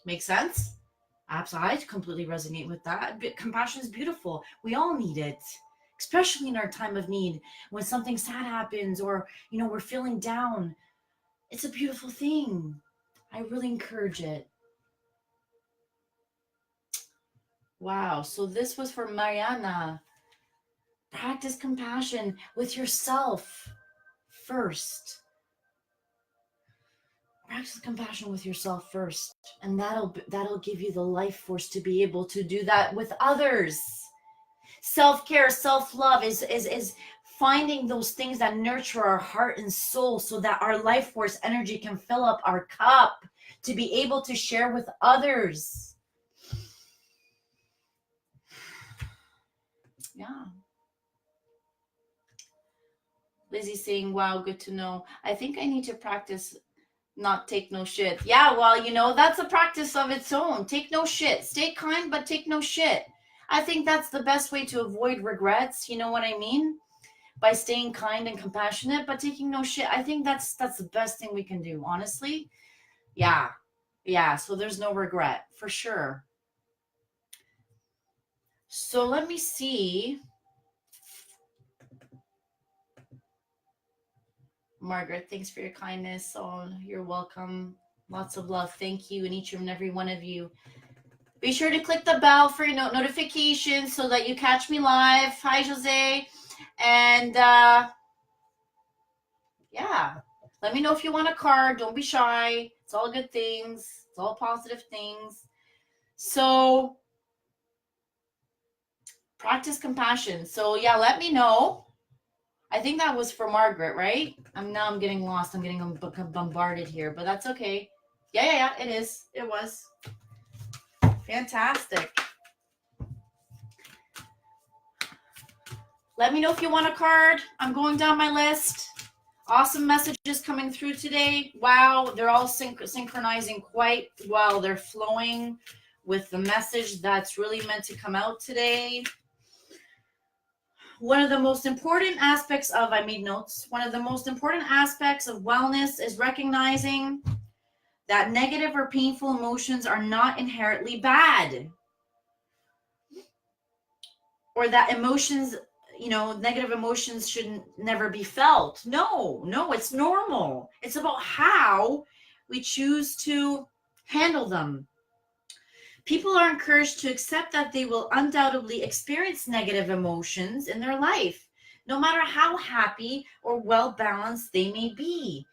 Make sense? Absolutely. I completely resonate with that. Compassion is beautiful. We all need it, especially in our time of need when something sad happens or, we're feeling down. It's a beautiful thing. I really encourage it. Wow. So this was for Mariana. Practice compassion with yourself first. Practice compassion with yourself first. And that'll give you the life force to be able to do that with others. Self-care, self-love is finding those things that nurture our heart and soul so that our life force energy can fill up our cup to be able to share with others. Yeah. Lizzie's saying, wow, good to know. I think I need to practice not take no shit. Yeah, well, that's a practice of its own. Take no shit. Stay kind, but take no shit. I think that's the best way to avoid regrets. You know what I mean? By staying kind and compassionate, but taking no shit. I think that's the best thing we can do, honestly. Yeah. Yeah, so there's no regret, for sure. So let me see. Margaret, thanks for your kindness. Oh, you're welcome. Lots of love. Thank you, and each and every one of you. Be sure to click the bell for your notifications so that you catch me live. Hi, Jose. And yeah, let me know if you want a card. Don't be shy. It's all good things. It's all positive things. So practice compassion. So yeah, let me know. I think that was for Margaret, right? I'm getting lost. I'm getting bombarded here, but that's okay. Yeah, it is. It was. Fantastic. Let me know if you want a card. I'm going down my list. Awesome messages coming through today. Wow, they're all synchronizing quite well. They're flowing with the message that's really meant to come out today. One of the most important aspects of, I made notes, one of the most important aspects of wellness is recognizing that negative or painful emotions are not inherently bad. Or that emotions, negative emotions shouldn't never be felt. No, it's normal. It's about how we choose to handle them. People are encouraged to accept that they will undoubtedly experience negative emotions in their life, no matter how happy or well-balanced they may be.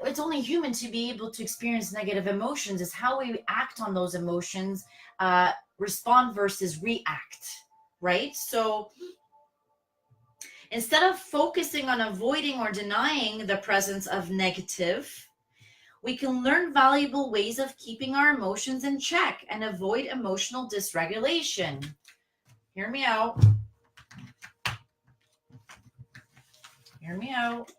It's only human to be able to experience negative emotions. Is how we act on those emotions, respond versus react, right? So instead of focusing on avoiding or denying the presence of negative, we can learn valuable ways of keeping our emotions in check and avoid emotional dysregulation. Hear me out. Hear me out.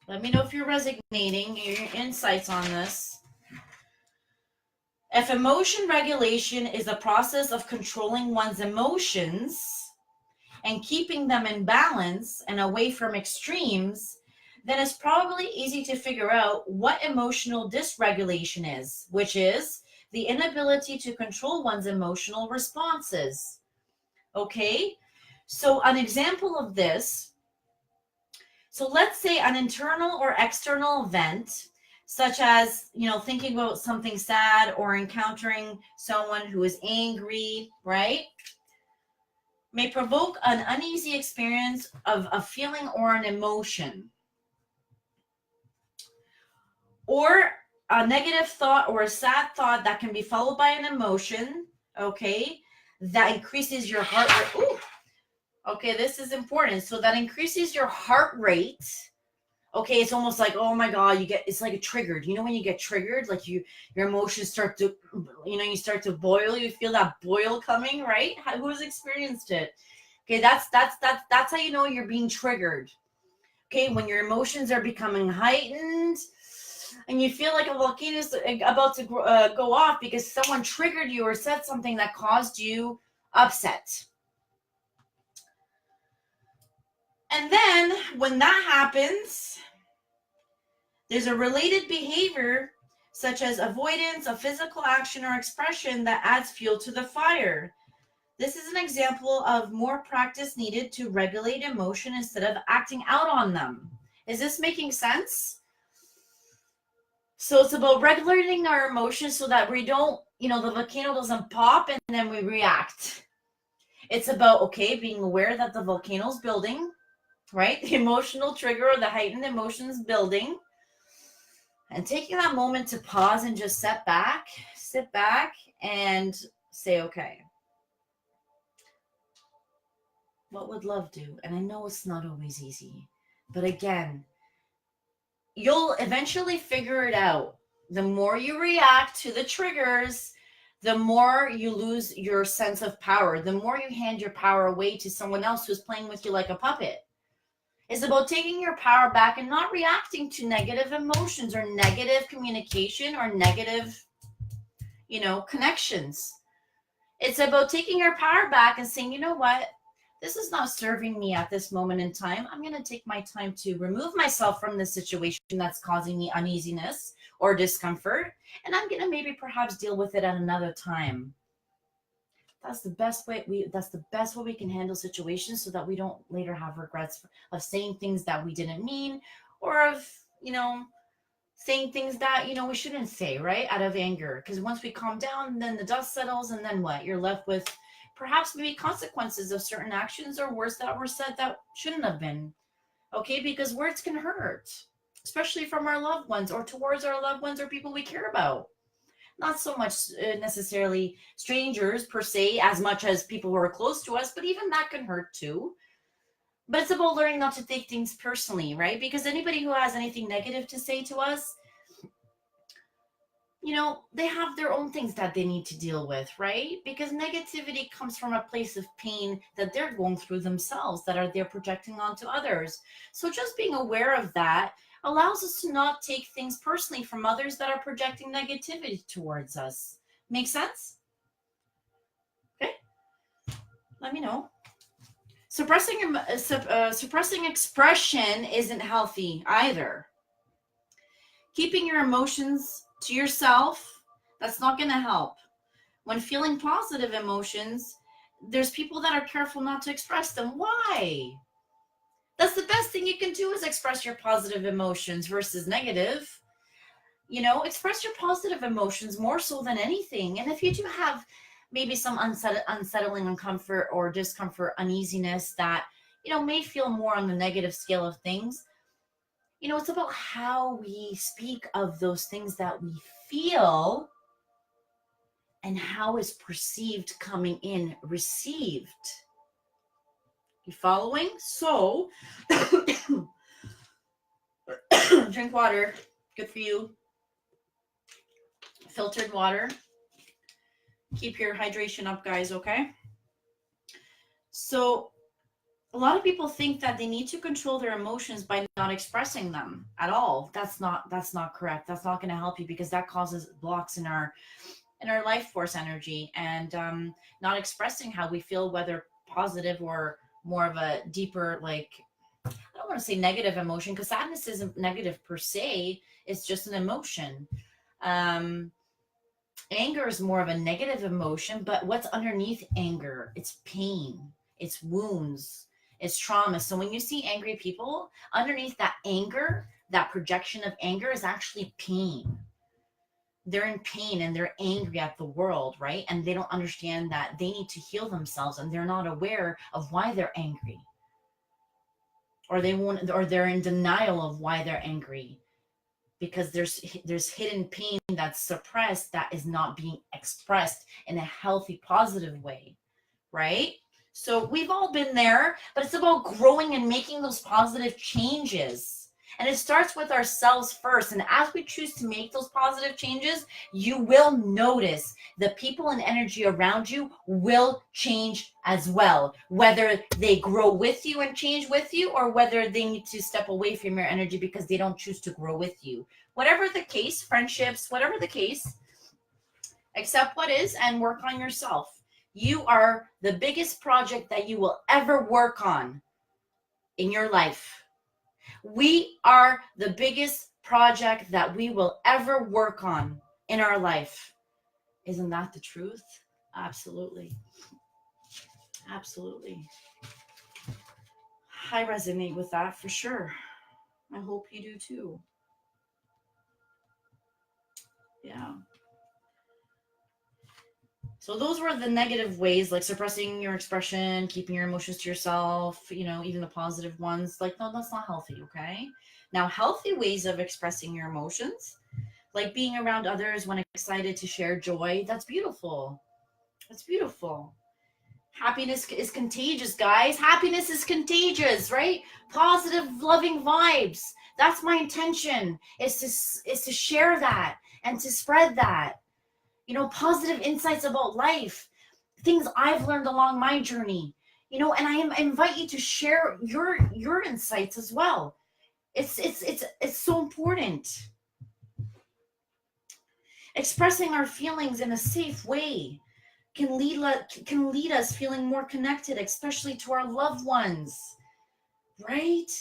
Let me know if you're resonating, your insights on this. If emotion regulation is a process of controlling one's emotions and keeping them in balance and away from extremes, then it's probably easy to figure out what emotional dysregulation is, which is the inability to control one's emotional responses. Okay? So an example of this, so let's say an internal or external event, such as, thinking about something sad or encountering someone who is angry, right? May provoke an uneasy experience of a feeling or an emotion. Or a negative thought or a sad thought that can be followed by an emotion, okay, that increases your heart rate. Ooh, Okay, this is important. So that increases your heart rate. Okay, it's almost like, oh my God, it's like a triggered. You know when you get triggered, like your emotions start to, you start to boil. You feel that boil coming, right? Who's experienced it? Okay, that's how you know you're being triggered. Okay, when your emotions are becoming heightened, and you feel like a volcano is about to go off because someone triggered you or said something that caused you upset. And then when that happens, there's a related behavior such as avoidance of physical action or expression that adds fuel to the fire. This is an example of more practice needed to regulate emotion instead of acting out on them. Is this making sense? So it's about regulating our emotions so that we don't, the volcano doesn't pop and then we react. It's about, okay, being aware that the volcano's building, right? The emotional trigger or the heightened emotions building. And taking that moment to pause and just sit back and say, okay, what would love do? And I know it's not always easy, but again, you'll eventually figure it out. The more you react to the triggers, the more you lose your sense of power, the more you hand your power away to someone else who's playing with you like a puppet. It's about taking your power back and not reacting to negative emotions or negative communication or negative, connections. It's about taking your power back and saying, you know what? This is not serving me at this moment in time. I'm going to take my time to remove myself from this situation that's causing me uneasiness or discomfort. And I'm going to maybe perhaps deal with it at another time. That's the best way we can handle situations so that we don't later have regrets of saying things that we didn't mean, or of, saying things that, we shouldn't say, right? Out of anger. Because once we calm down, then the dust settles, and then what? You're left with perhaps maybe consequences of certain actions or words that were said that shouldn't have been. Okay, because words can hurt, especially from our loved ones or towards our loved ones or people we care about. Not so much necessarily strangers per se, as much as people who are close to us, but even that can hurt too. But it's about learning not to take things personally, right? Because anybody who has anything negative to say to us, they have their own things that they need to deal with, right? Because negativity comes from a place of pain that they're going through themselves, that they're projecting onto others. So just being aware of that allows us to not take things personally from others that are projecting negativity towards us. Make sense? Okay, let me know. Suppressing expression isn't healthy either. Keeping your emotions to yourself, that's not going to help. When feeling positive emotions, there's people that are careful not to express them. Why? That's the best thing you can do, is express your positive emotions versus negative. Express your positive emotions more so than anything. And if you do have maybe some unsettling uncomfort or discomfort, uneasiness that, may feel more on the negative scale of things, it's about how we speak of those things that we feel and how is perceived coming in, received. You following? So, drink water. Good for you. Filtered water. Keep your hydration up, guys, okay? So, a lot of people think that they need to control their emotions by not expressing them at all. That's not correct. That's not going to help you, because that causes blocks in our life force energy, and not expressing how we feel, whether positive or more of a deeper, like, I don't want to say negative emotion, because sadness isn't negative per se. It's just an emotion. Anger is more of a negative emotion, but what's underneath anger? It's pain, it's wounds, it's trauma. So when you see angry people, underneath that anger, that projection of anger is actually pain. They're in pain and they're angry at the world, right? And they don't understand that they need to heal themselves, and they're not aware of why they're angry. Or they're in denial of why they're angry, because there's hidden pain that's suppressed, that is not being expressed in a healthy, positive way, right? So we've all been there, but it's about growing and making those positive changes. And it starts with ourselves first. And as we choose to make those positive changes, you will notice the people and energy around you will change as well. Whether they grow with you and change with you, or whether they need to step away from your energy because they don't choose to grow with you. Whatever the case, friendships, whatever the case, accept what is and work on yourself. You are the biggest project that you will ever work on in your life. We are the biggest project that we will ever work on in our life. Isn't that the truth? Absolutely. Absolutely. I resonate with that for sure. I hope you do too. Yeah. So those were the negative ways, like suppressing your expression, keeping your emotions to yourself, even the positive ones. Like, no, that's not healthy, okay? Now, healthy ways of expressing your emotions, like being around others when excited to share joy, that's beautiful. That's beautiful. Happiness is contagious, guys. Happiness is contagious, right? Positive, loving vibes. That's my intention, is to share that and to spread that. Positive insights about life, things I've learned along my journey, and I invite you to share your insights as well. It's so important. Expressing our feelings in a safe way can lead us feeling more connected, especially to our loved ones, right?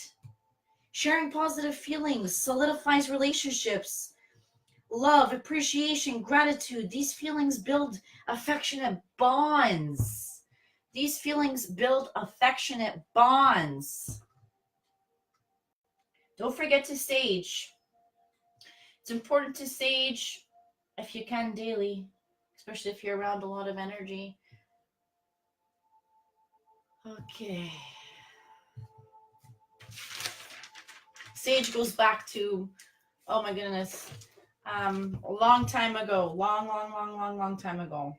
Sharing positive feelings solidifies relationships. Love, appreciation, gratitude, these feelings build affectionate bonds. These feelings build affectionate bonds. Don't forget to sage. It's important to sage if you can daily, especially if you're around a lot of energy. Okay. Sage goes back to, oh my goodness, a long time ago, long time ago.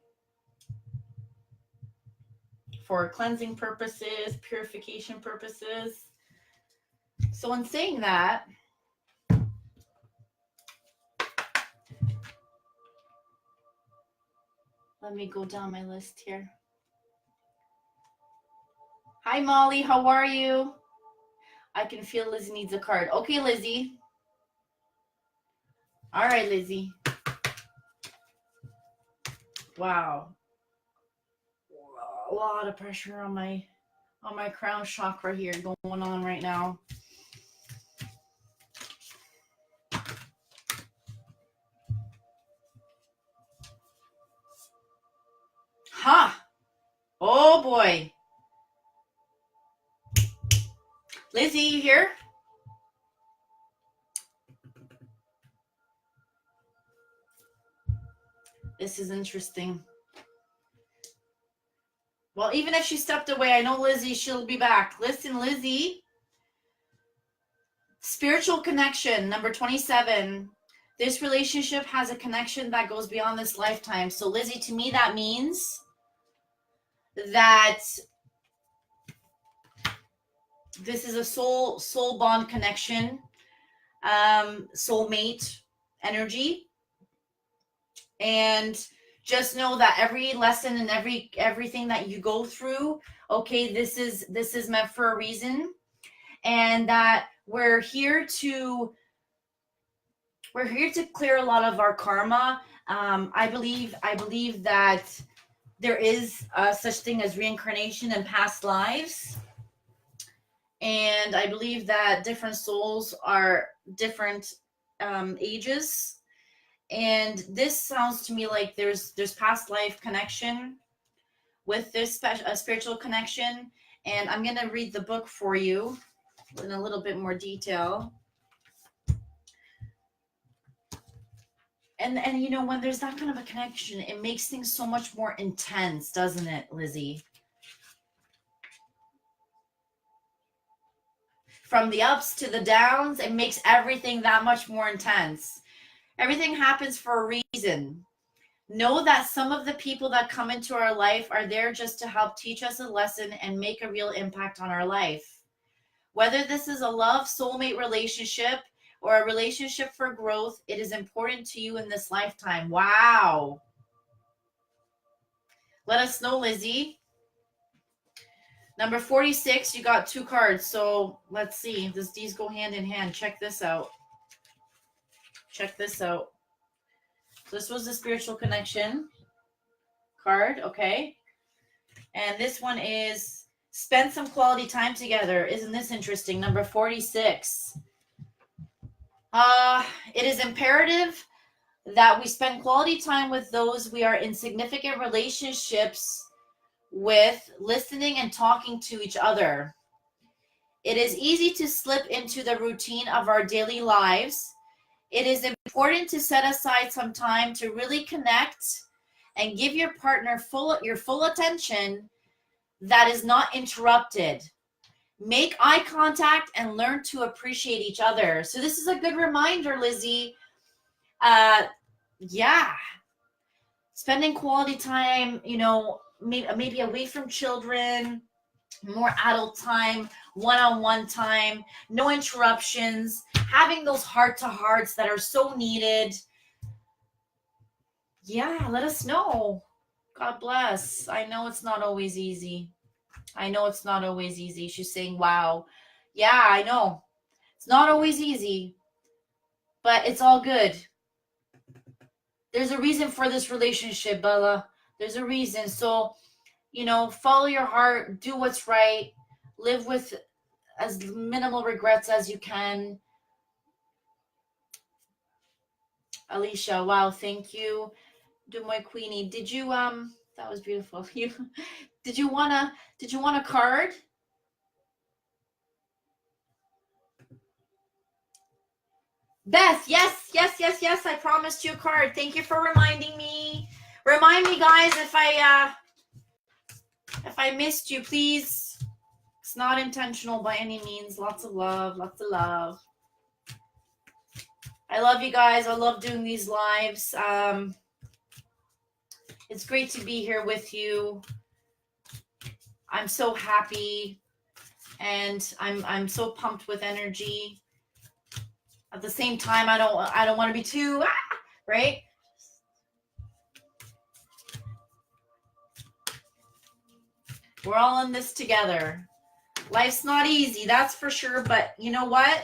For cleansing purposes, purification purposes. So in saying that, let me go down my list here. Hi, Molly. How are you? I can feel Lizzie needs a card. Okay, Lizzie. All right, Lizzie. Wow. A lot of pressure on my crown chakra here going on right now. Ha! Huh. Oh boy. Lizzie, you here? This is interesting. Well, even if she stepped away, I know Lizzie, she'll be back. Listen, Lizzie. Spiritual connection, number 27. This relationship has a connection that goes beyond this lifetime. So, Lizzie, to me, that means that this is a soul bond connection, soulmate energy. And just know that every lesson and everything that you go through, okay, this is meant for a reason, and that we're here to clear a lot of our karma. I believe that there is such thing as reincarnation and past lives, and I believe that different souls are different ages. And this sounds to me like there's past life connection with this spiritual connection. And I'm going to read the book for you in a little bit more detail. And when there's that kind of a connection, it makes things so much more intense, doesn't it, Lizzie? From the ups to the downs, it makes everything that much more intense. Everything happens for a reason. Know that some of the people that come into our life are there just to help teach us a lesson and make a real impact on our life. Whether this is a love soulmate relationship or a relationship for growth, it is important to you in this lifetime. Wow. Let us know, Lizzie. Number 46, you got 2 cards. So let's see. These go hand in hand. Check this out. Check this out. So this was the spiritual connection card, okay? And this one is spend some quality time together. Isn't this interesting? Number 46. It is imperative that we spend quality time with those we are in significant relationships with, listening and talking to each other. It is easy to slip into the routine of our daily lives. It is important to set aside some time to really connect and give your partner your full attention that is not interrupted. Make eye contact and learn to appreciate each other. So this is a good reminder, Lizzie. Yeah. Spending quality time, maybe away from children, more adult time, one-on-one time, no interruptions, having those heart-to-hearts that are so needed. Yeah, let us know. God bless. I know it's not always easy. She's saying, wow. Yeah, I know. It's not always easy, but it's all good. There's a reason for this relationship, Bella. There's a reason. So, follow your heart, do what's right, live with as minimal regrets as you can. Alicia, wow, thank you. Do my Queenie. Did you that was beautiful. Did you want a card? Beth, yes. I promised you a card. Thank you for reminding me. Remind me, guys, if I missed you, please. It's not intentional by any means. Lots of love. I love you guys. I love doing these lives. It's great to be here with you. I'm so happy, and I'm so pumped with energy. At the same time, I don't want to be too right. We're all in this together. Life's not easy, that's for sure. But you know what?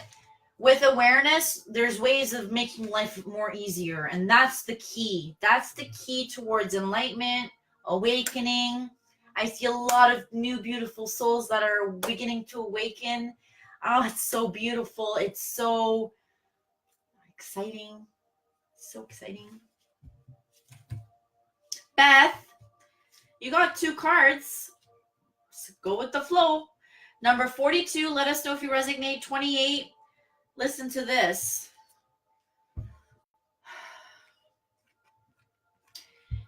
With awareness, there's ways of making life more easier. And that's the key. That's the key towards enlightenment, awakening. I see a lot of new, beautiful souls that are beginning to awaken. Oh, it's so beautiful. It's so exciting. So exciting. Beth, you got 2 cards. So go with the flow. Number 42, let us know if you resonate. 28, listen to this.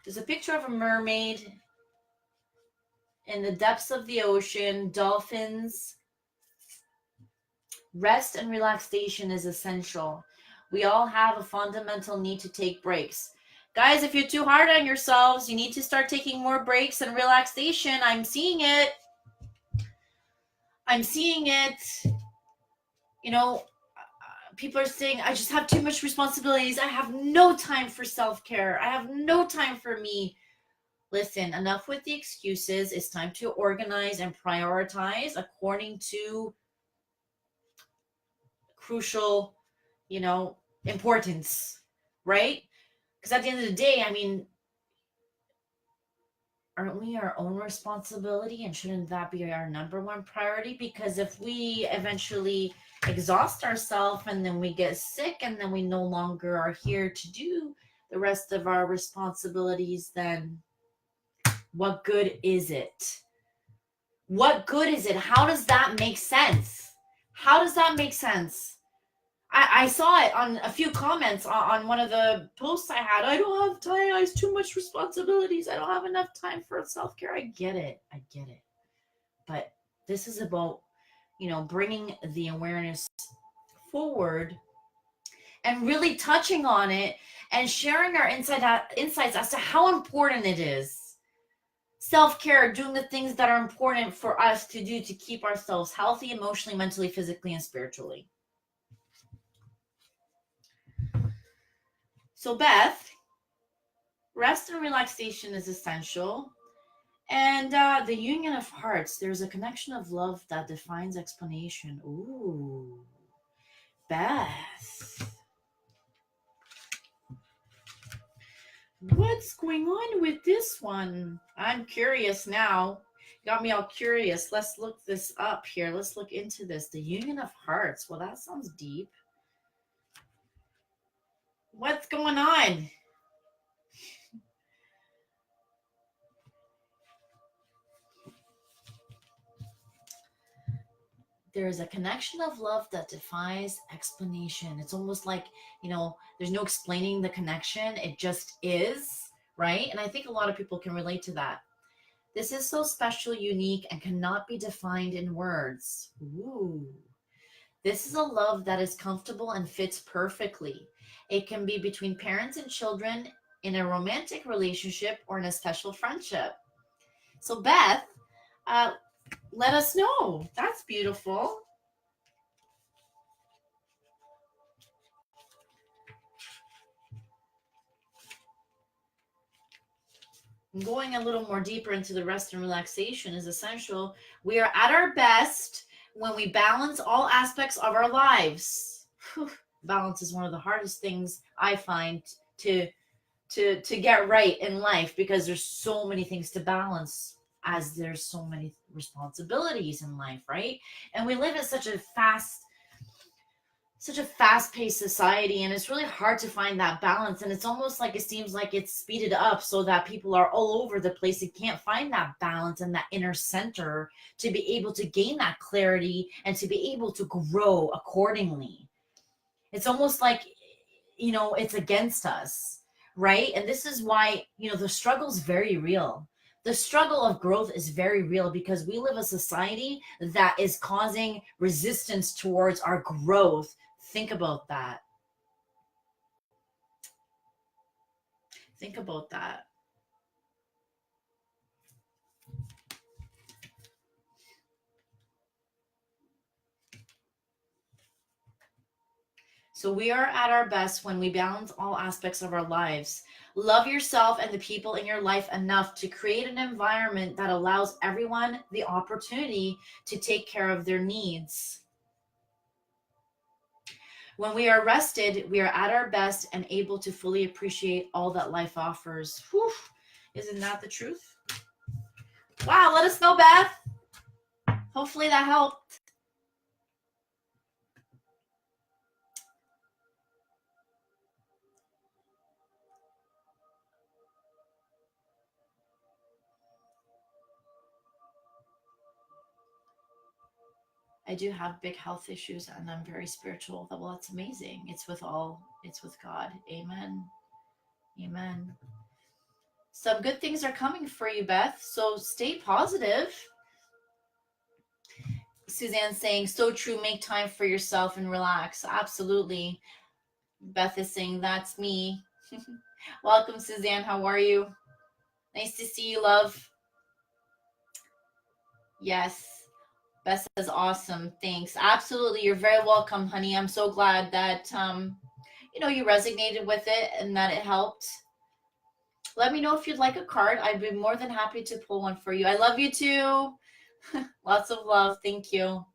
There's a picture of a mermaid in the depths of the ocean, dolphins. Rest and relaxation is essential. We all have a fundamental need to take breaks. Guys, if you're too hard on yourselves, you need to start taking more breaks and relaxation. I'm seeing it. People are saying, I just have too much responsibilities. I have no time for self-care. I have no time for me. Listen, enough with the excuses. It's time to organize and prioritize according to crucial, importance, right? Because at the end of the day, aren't we our own responsibility, and shouldn't that be our number one priority? Because if we eventually exhaust ourselves and then we get sick and then we no longer are here to do the rest of our responsibilities, then what good is it? What good is it? How does that make sense? I saw it on a few comments on one of the posts I had. I don't have time. I have too much responsibilities. I don't have enough time for self-care. I get it. But this is about, bringing the awareness forward and really touching on it and sharing our insights as to how important it is. Self-care, doing the things that are important for us to do to keep ourselves healthy, emotionally, mentally, physically, and spiritually. So, Beth, rest and relaxation is essential. And the union of hearts, there's a connection of love that defines explanation. Ooh, Beth. What's going on with this one? I'm curious now. Got me all curious. Let's look this up here. Let's look into this. The union of hearts. Well, that sounds deep. What's going on? There is a connection of love that defies explanation. It's almost like, there's no explaining the connection. It just is, right? And I think a lot of people can relate to that. This is so special, unique, and cannot be defined in words. Ooh. This is a love that is comfortable and fits perfectly. It can be between parents and children, in a romantic relationship, or in a special friendship. So, Beth, let us know. That's beautiful. Going a little more deeper into the rest and relaxation is essential. We are at our best when we balance all aspects of our lives. Whew. Balance is one of the hardest things I find to get right in life, because there's so many things to balance, as there's so many responsibilities in life, right? And we live in such a fast-paced society, and it's really hard to find that balance. And it's almost like it seems like it's speeded up so that people are all over the place and can't find that balance and that inner center to be able to gain that clarity and to be able to grow accordingly. It's almost like, it's against us, right? And this is why, the struggle is very real. The struggle of growth is very real, because we live a society that is causing resistance towards our growth. Think about that. Think about that. So we are at our best when we balance all aspects of our lives. Love yourself and the people in your life enough to create an environment that allows everyone the opportunity to take care of their needs. When we are rested, we are at our best and able to fully appreciate all that life offers. Whew. Isn't that the truth? Wow, let us know, Beth. Hopefully that helped. I do have big health issues and I'm very spiritual. Well, that's amazing. It's with God. Amen. Amen. Some good things are coming for you, Beth. So stay positive. Suzanne saying, so true. Make time for yourself and relax. Absolutely. Beth is saying, that's me. Welcome, Suzanne. How are you? Nice to see you, love. Yes. Beth says, awesome. Thanks. Absolutely. You're very welcome, honey. I'm so glad that, you resonated with it and that it helped. Let me know if you'd like a card. I'd be more than happy to pull one for you. I love you too. Lots of love. Thank you.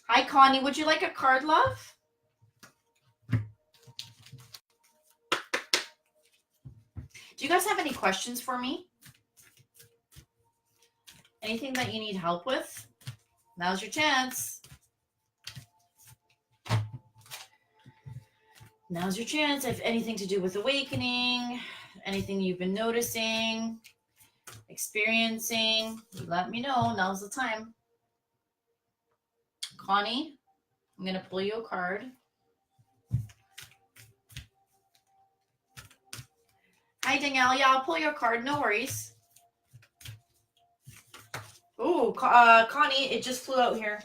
Hi, Connie. Would you like a card, love? Do you guys have any questions for me? Anything that you need help with? Now's your chance. Now's your chance. If anything to do with awakening, anything you've been noticing, experiencing, let me know. Now's the time. Connie, I'm going to pull you a card. Hi, Danielle. Yeah, I'll pull your card. No worries. Oh, Connie, it just flew out here.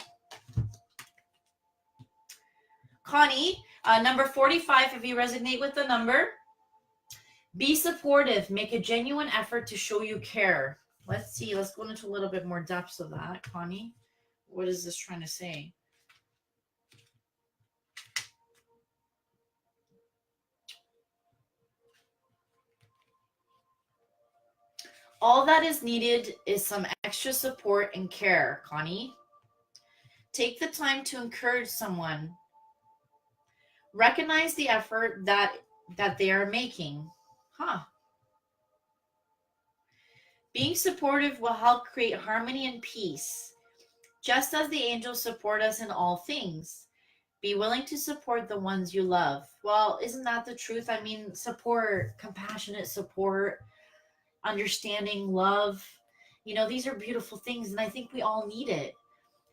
Connie, Number 45, if you resonate with the number, be supportive. Make a genuine effort to show you care. Let's see. Let's go into a little bit more depths of that, Connie. What is this trying to say? All that is needed is some extra support and care, Connie. Take the time to encourage someone. Recognize the effort that they are making. Being supportive will help create harmony and peace, just as the angels support us in all things. Be willing to support the ones you love. Well, isn't that the truth? I mean, support, compassionate support, understanding, love. These are beautiful things, and I think we all need it.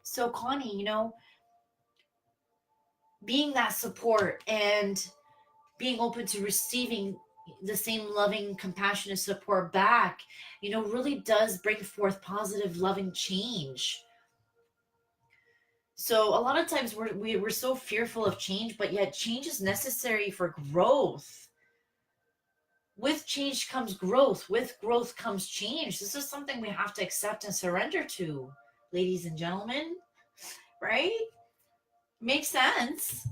So, Connie, being that support and being open to receiving the same loving, compassionate support back, really does bring forth positive, loving change. So a lot of times we're so fearful of change, but yet change is necessary for growth. With change comes growth. With growth comes change. This is something we have to accept and surrender to, ladies and gentlemen. Right? Makes sense.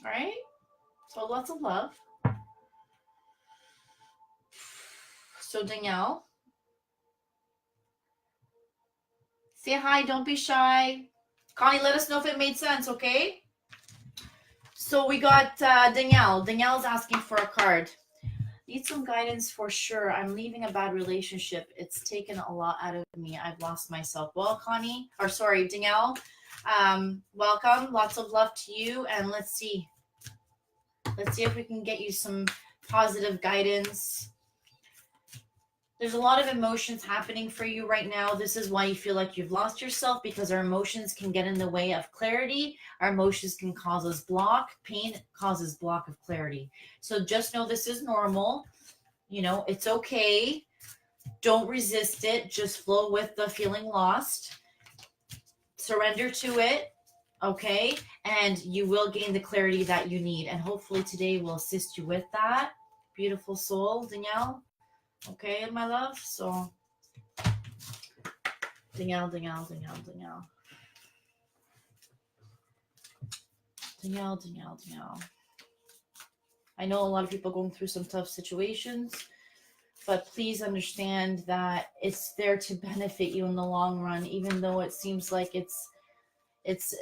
Right? So lots of love. So Danielle, say hi. Don't be shy. Connie, let us know if it made sense, okay? So we got Danielle. Danielle's asking for a card. Need some guidance for sure. I'm leaving a bad relationship. It's taken a lot out of me. I've lost myself. Well, Danielle, welcome. Lots of love to you. And let's see. Let's see if we can get you some positive guidance. There's a lot of emotions happening for you right now. This is why you feel like you've lost yourself, because our emotions can get in the way of clarity. Our emotions can cause us block. Pain causes block of clarity. So just know this is normal. It's okay. Don't resist it. Just flow with the feeling lost. Surrender to it. Okay? And you will gain the clarity that you need. And hopefully today will assist you with that. Beautiful soul, Danielle. Okay, my love. So Danielle. I know a lot of people going through some tough situations, but please understand that it's there to benefit you in the long run, even though it seems like it's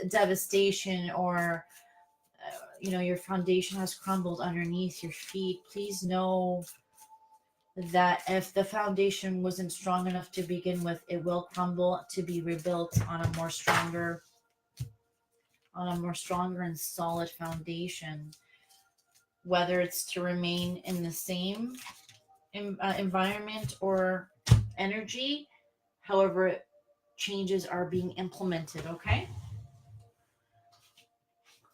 devastation or your foundation has crumbled underneath your feet. Please know that if the foundation wasn't strong enough to begin with, it will crumble to be rebuilt on a more stronger and solid foundation. Whether it's to remain in the same environment or energy, however changes are being implemented. Okay.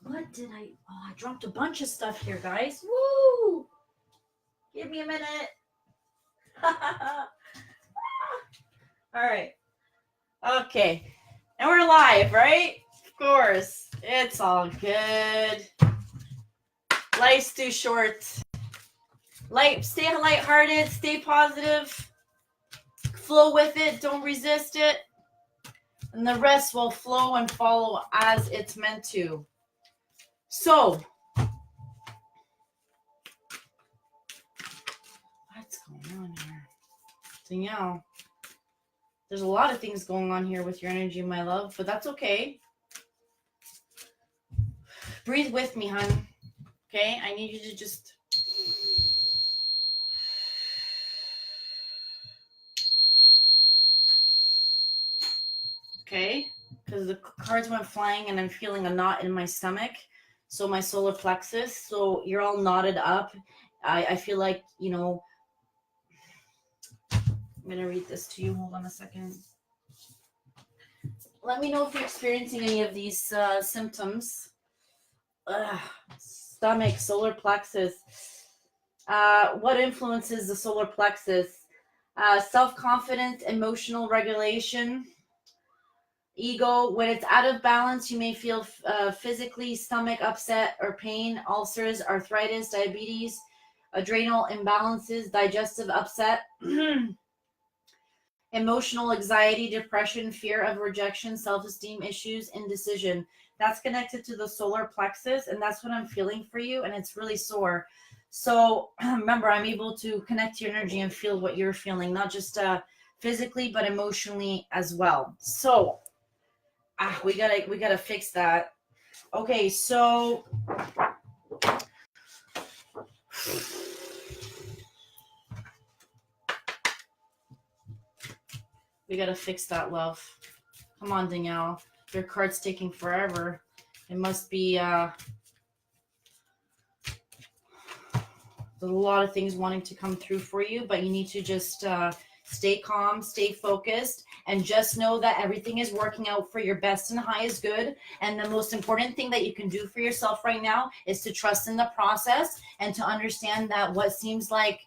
What did I dropped a bunch of stuff here, guys. Woo! Give me a minute. All right. Okay. And we're live, right? Of course. It's all good. Life's too short. Stay lighthearted. Stay positive. Flow with it. Don't resist it. And the rest will flow and follow as it's meant to. So, what's going on here? Danielle, there's a lot of things going on here with your energy, my love, but that's okay. Breathe with me, hon. Okay? I need you to just... Okay? Because the cards went flying and I'm feeling a knot in my stomach. So my solar plexus. So you're all knotted up. I feel like, I'm going to read this to you. Hold on a second. Let me know if you're experiencing any of these symptoms. Stomach, solar plexus. What influences the solar plexus? Self-confidence, emotional regulation, Ego, when it's out of balance, you may feel physically stomach upset or pain, ulcers, arthritis, diabetes, adrenal imbalances, digestive upset, emotional anxiety, depression, fear of rejection, self-esteem issues, indecision. That's connected to the solar plexus, and that's what I'm feeling for you, and it's really sore. So remember, I'm able to connect to your energy and feel what you're feeling, not just physically, but emotionally as well. So we gotta fix that. Okay, so we gotta fix that, love. Come on, Danielle. Your card's taking forever. It must be there's a lot of things wanting to come through for you, but you need to just stay calm, stay focused, and just know that everything is working out for your best and highest good. And the most important thing that you can do for yourself right now is to trust in the process and to understand that what seems like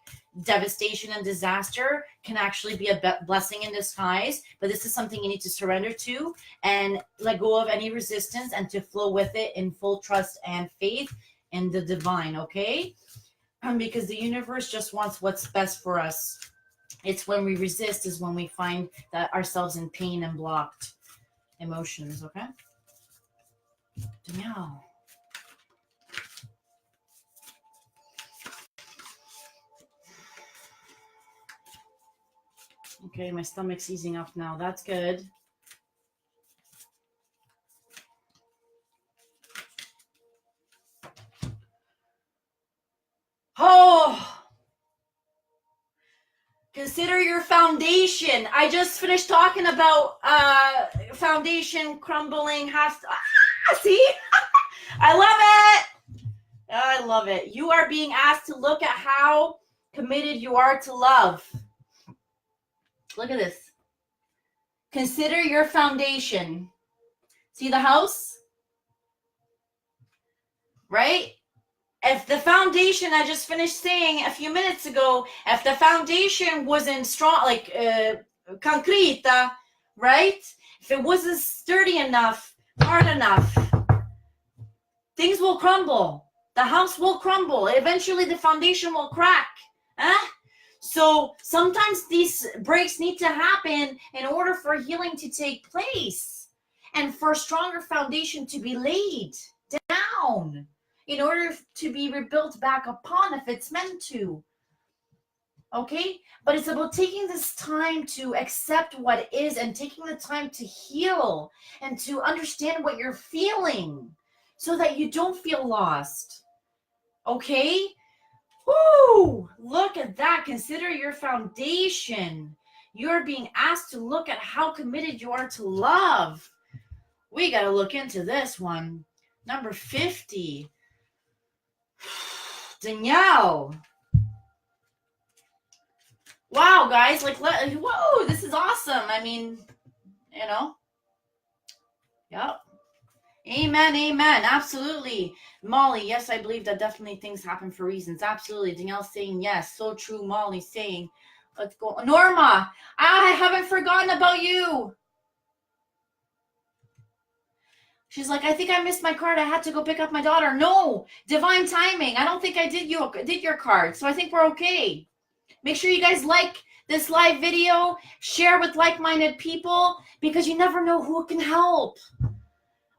devastation and disaster can actually be a blessing in disguise. But this is something you need to surrender to and let go of any resistance and to flow with it in full trust and faith in the divine, okay? Because the universe just wants what's best for us. It's when we resist is when we find that ourselves in pain and blocked emotions, okay? Danielle. Okay, my stomach's easing up now. That's good. Oh! Consider your foundation. I just finished talking about foundation crumbling. See? I love it. I love it. You are being asked to look at how committed you are to love. Look at this. Consider your foundation. See the house? Right? If the foundation, I just finished saying a few minutes ago, if the foundation wasn't strong, like concrete, right? If it wasn't sturdy enough, hard enough, things will crumble. The house will crumble. Eventually the foundation will crack. Huh? So sometimes these breaks need to happen in order for healing to take place and for a stronger foundation to be laid down, in order to be rebuilt back upon if it's meant to. Okay? But it's about taking this time to accept what is and taking the time to heal and to understand what you're feeling so that you don't feel lost. Okay? Woo! Look at that. Consider your foundation. You're being asked to look at how committed you are to love. We got to look into this one. Number 50. Danielle. Wow, guys, like, whoa, this is awesome. I mean, you know. Yep. Amen, amen. Absolutely. Molly, yes, I believe that definitely things happen for reasons. Absolutely. Danielle saying yes. So true. Molly saying, let's go. Norma, I haven't forgotten about you. She's like, I think I missed my card. I had to go pick up my daughter. No, divine timing. I don't think I did your card. So I think we're okay. Make sure you guys like this live video. Share with like-minded people because you never know who can help.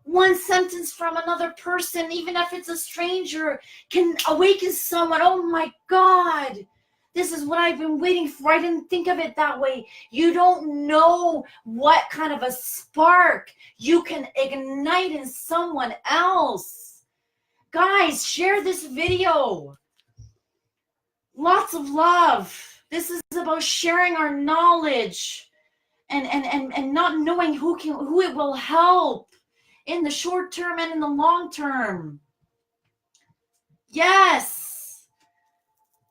One sentence from another person, even if it's a stranger, can awaken someone. Oh my God. This is what I've been waiting for. I didn't think of it that way. You don't know what kind of a spark you can ignite in someone else. Guys, share this video. Lots of love. This is about sharing our knowledge and not knowing who it will help in the short term and in the long term. Yes.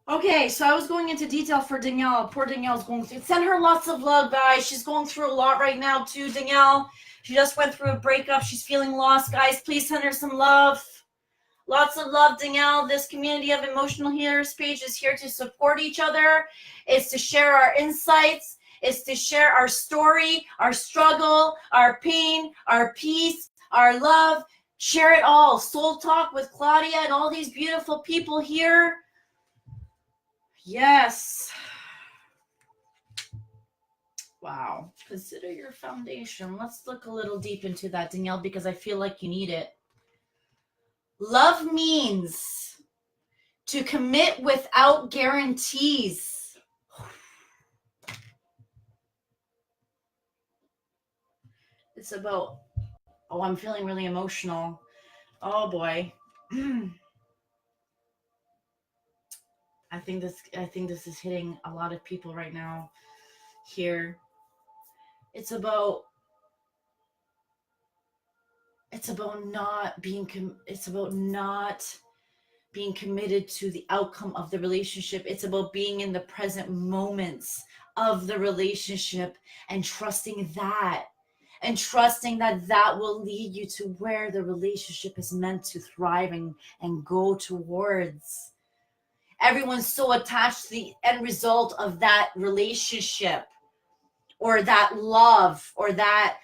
Okay, so I was going into detail for Danielle. Poor Danielle's going through. Send her lots of love, guys. She's going through a lot right now, too, Danielle. She just went through a breakup. She's feeling lost, guys. Please send her some love. Lots of love, Danielle. This community of emotional healers page is here to support each other. It's to share our insights. is to share our story, our struggle, our pain, our peace, our love. Share it all. Soul Talk with Klaudia and all these beautiful people here. Yes. Wow. Consider your foundation. Let's look a little deep into that, Danielle, because I feel like you need it. Love means to commit without guarantees. It's about, oh, I'm feeling really emotional. Oh boy. I think this is hitting a lot of people right now here. It's about not being committed to the outcome of the relationship. It's about being in the present moments of the relationship and trusting that that will lead you to where the relationship is meant to thrive and go towards. Everyone's so attached to the end result of that relationship or that love or that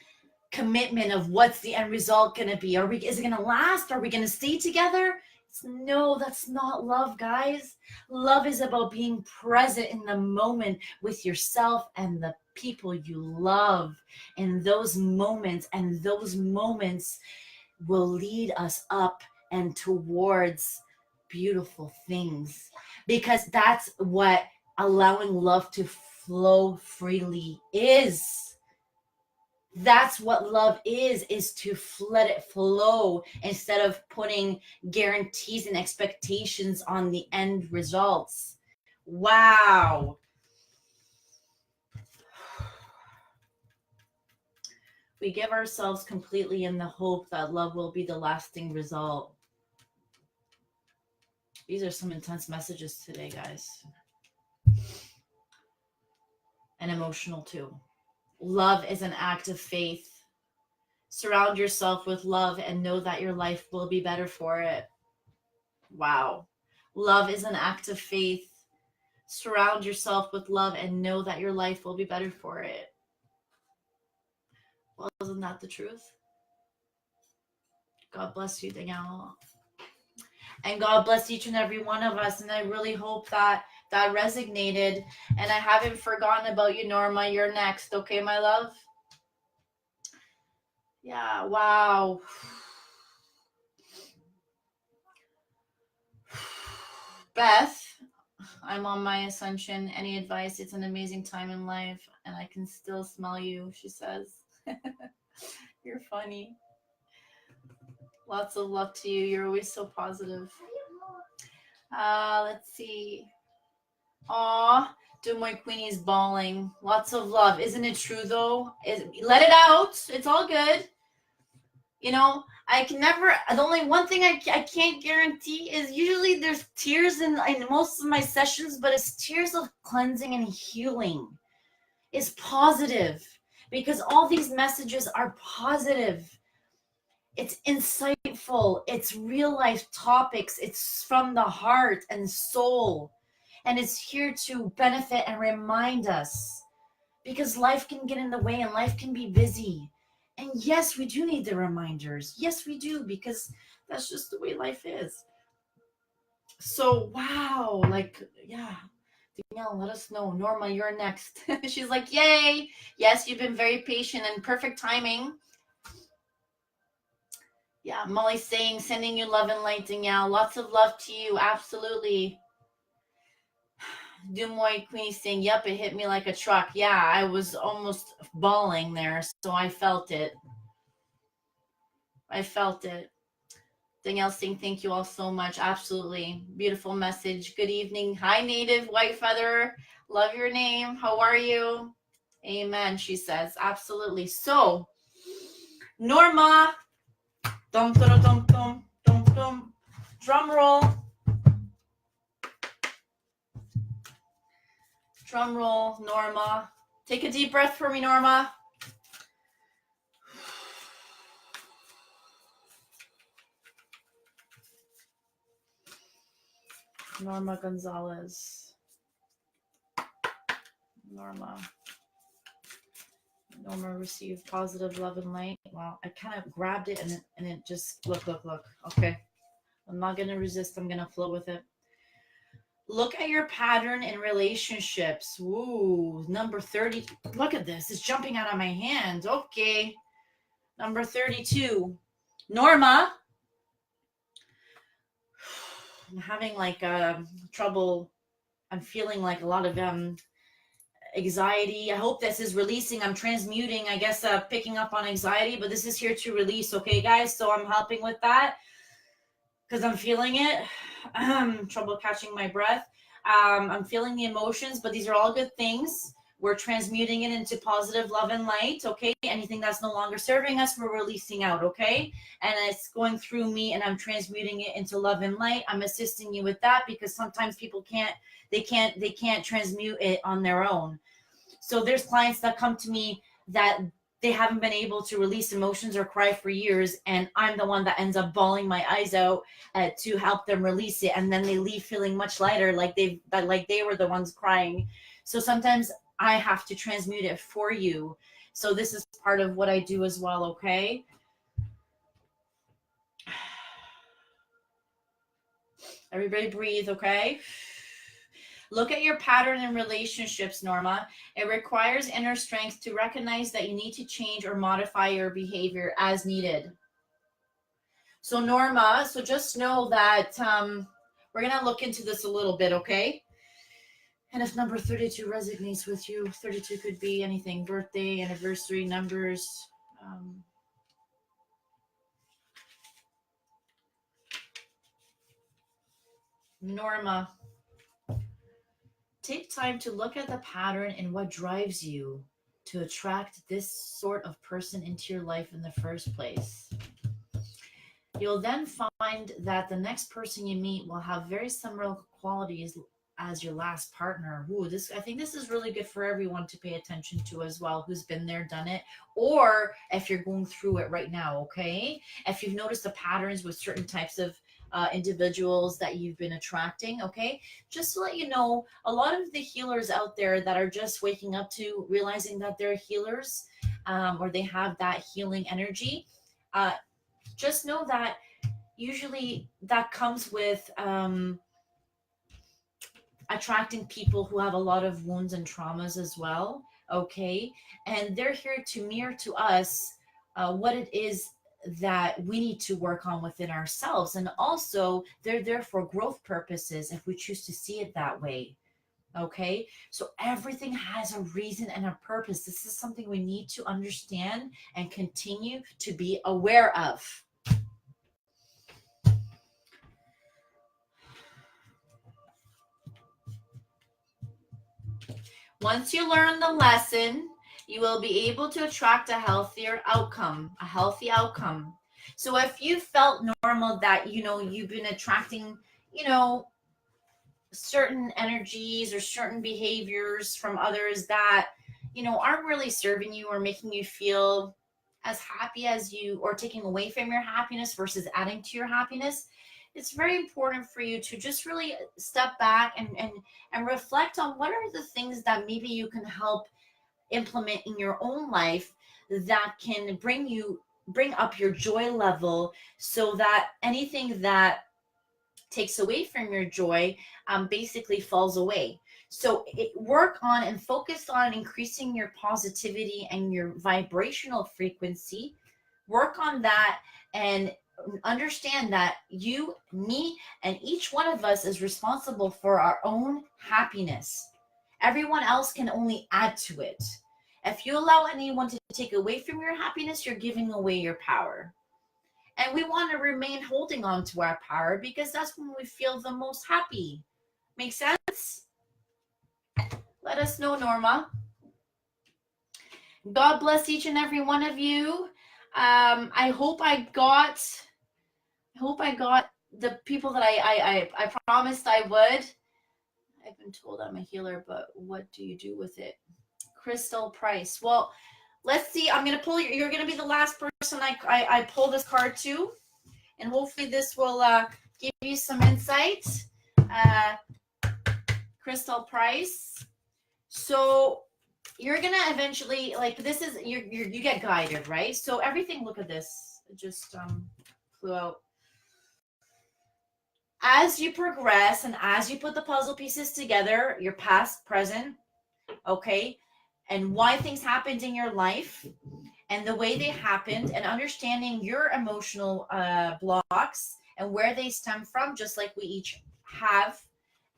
commitment of what's the end result going to be. Is it going to last? Are we going to stay together? No, that's not love, guys. Love is about being present in the moment with yourself and the people you love in those moments, and those moments will lead us up and towards beautiful things, because that's what allowing love to flow freely is. That's what love is to let it flow instead of putting guarantees and expectations on the end results. Wow. We give ourselves completely in the hope that love will be the lasting result. These are some intense messages today, guys. And emotional too. Love is an act of faith. Surround yourself with love and know that your life will be better for it. Wow. Love is an act of faith. Surround yourself with love and know that your life will be better for it. Well, isn't that the truth? God bless you, Danielle. And God bless each and every one of us. And I really hope that resonated. And I haven't forgotten about you, Norma. You're next. Okay, my love? Yeah, wow. Beth, I'm on my ascension. Any advice? It's an amazing time in life, and I can still smell you, she says. You're funny. Lots of love to you. You're always so positive. Let's see. Aw, Dumoy Queenie's bawling. Lots of love. Isn't it true, though? Let it out. It's all good. You know, I can never, the only one thing I can't guarantee is usually there's tears in most of my sessions, but it's tears of cleansing and healing. It's positive because all these messages are positive. It's insightful. It's real life topics. It's from the heart and soul. And it's here to benefit and remind us, because life can get in the way and life can be busy. And yes, we do need the reminders. Yes, we do, because that's just the way life is. So, wow, yeah. Danielle, let us know. Norma, you're next. She's like, yay. Yes, you've been very patient and perfect timing. Yeah, Molly's saying, sending you love and light, Danielle. Lots of love to you. Absolutely. Dumoy Queenie saying, yep, it hit me like a truck. Yeah, I was almost bawling there, so I felt it. Danielle saying, thank you all so much. Absolutely. Beautiful message. Good evening. Hi, Native White Feather. Love your name. How are you? Amen, she says. Absolutely. So, Norma. Dum, dum, dum, dum, dum, dum. Drum roll. Drum roll, Norma. Take a deep breath for me, Norma. Norma Gonzalez. Norma. Norma received positive love and light. Wow, I kind of grabbed it and it just, look. Okay. I'm not going to resist. I'm going to flow with it. Look at your pattern in relationships. Ooh, number 30. Look at this. It's jumping out of my hand. Okay. Number 32. Norma. I'm having like trouble. I'm feeling like a lot of anxiety. I hope this is releasing. I'm transmuting, I guess, picking up on anxiety, but this is here to release. Okay, guys? So I'm helping with that because I'm feeling it. Trouble catching my breath. I'm feeling the emotions, but these are all good things. We're transmuting it into positive love and light, okay? Anything that's no longer serving us, we're releasing out, okay? And it's going through me, and I'm transmuting it into love and light. I'm assisting you with that because sometimes people can't transmute it on their own. So there's clients that come to me that they haven't been able to release emotions or cry for years, and I'm the one that ends up bawling my eyes out to help them release it, and then they leave feeling much lighter, like they were the ones crying. So sometimes I have to transmute it for you. So this is part of what I do as well, okay? Everybody breathe, okay? Look at your pattern in relationships, Norma. It requires inner strength to recognize that you need to change or modify your behavior as needed. So Norma, so just know that we're going to look into this a little bit, okay? And if number 32 resonates with you, 32 could be anything, birthday, anniversary, numbers. Norma, take time to look at the pattern and what drives you to attract this sort of person into your life in the first place. You'll then find that the next person you meet will have very similar qualities as your last partner. Ooh, I think this is really good for everyone to pay attention to as well, who's been there, done it, or if you're going through it right now, okay? If you've noticed the patterns with certain types of individuals that you've been attracting, okay? Just to let you know, a lot of the healers out there that are just waking up to realizing that they're healers, or they have that healing energy, just know that usually that comes with attracting people who have a lot of wounds and traumas as well, okay? And they're here to mirror to us what it is that we need to work on within ourselves. And also, they're there for growth purposes if we choose to see it that way, okay? So everything has a reason and a purpose. This is something we need to understand and continue to be aware of. Once you learn the lesson, you will be able to attract a healthier outcome, a healthy outcome. So if you felt normal that, you've been attracting, certain energies or certain behaviors from others that, aren't really serving you or making you feel as happy as you, or taking away from your happiness versus adding to your happiness, it's very important for you to just really step back and reflect on what are the things that maybe you can help implement in your own life that can bring up your joy level, so that anything that takes away from your joy basically falls away. So work on and focus on increasing your positivity and your vibrational frequency. Work on that and understand that you, me, and each one of us is responsible for our own happiness. Everyone else can only add to it. If you allow anyone to take away from your happiness, you're giving away your power. And we want to remain holding on to our power because that's when we feel the most happy. Make sense? Let us know, Norma. God bless each and every one of you. I hope I got the people that I promised I would. I've been told I'm a healer, but what do you do with it? Crystal Price. Well, let's see. I'm going to pull you're going to be the last person I pull this card to, and hopefully this will give you some insight. Crystal Price. So you're gonna eventually, like, this is you get guided, right? So everything, look at this, it just flew out. As you progress and as you put the puzzle pieces together, your past, present, okay, and why things happened in your life and the way they happened, and understanding your emotional blocks and where they stem from, just like we each have,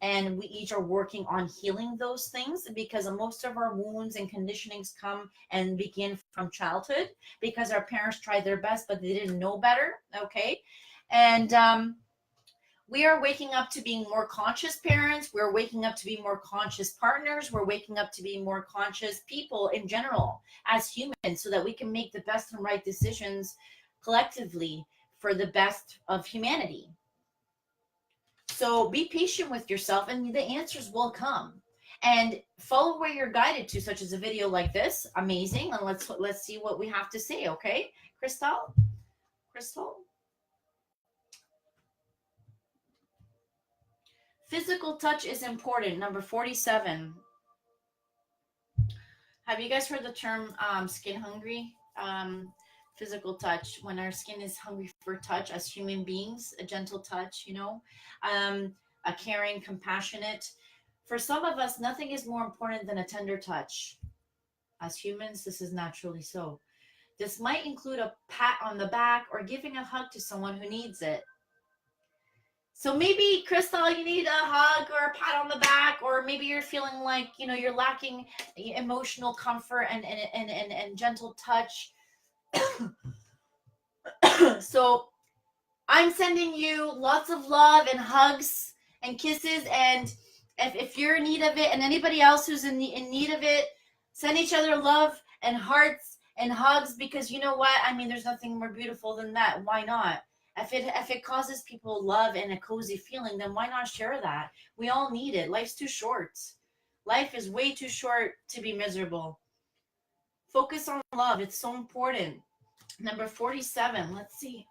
and we each are working on healing those things, because most of our wounds and conditionings come and begin from childhood, because our parents tried their best but they didn't know better, okay. And we are waking up to being more conscious parents. We're waking up to be more conscious partners. We're waking up to be more conscious people in general as humans, so that we can make the best and right decisions collectively for the best of humanity. So be patient with yourself and the answers will come. And follow where you're guided to, such as a video like this. Amazing. And let's see what we have to say, okay? Crystal? Crystal? Physical touch is important. Number 47. Have you guys heard the term skin hungry? Physical touch. When our skin is hungry for touch as human beings, a gentle touch, a caring, compassionate. For some of us, nothing is more important than a tender touch. As humans, this is naturally so. This might include a pat on the back or giving a hug to someone who needs it. So maybe, Crystal, you need a hug or a pat on the back, or maybe you're feeling like, you're lacking emotional comfort and gentle touch. So I'm sending you lots of love and hugs and kisses. And if you're in need of it, and anybody else who's in need of it, send each other love and hearts and hugs, because you know what? I mean, there's nothing more beautiful than that. Why not? If it causes people love and a cozy feeling, then why not share that? We all need it. Life's too short. Life is way too short to be miserable. Focus on love. It's so important. Number 47. Let's see.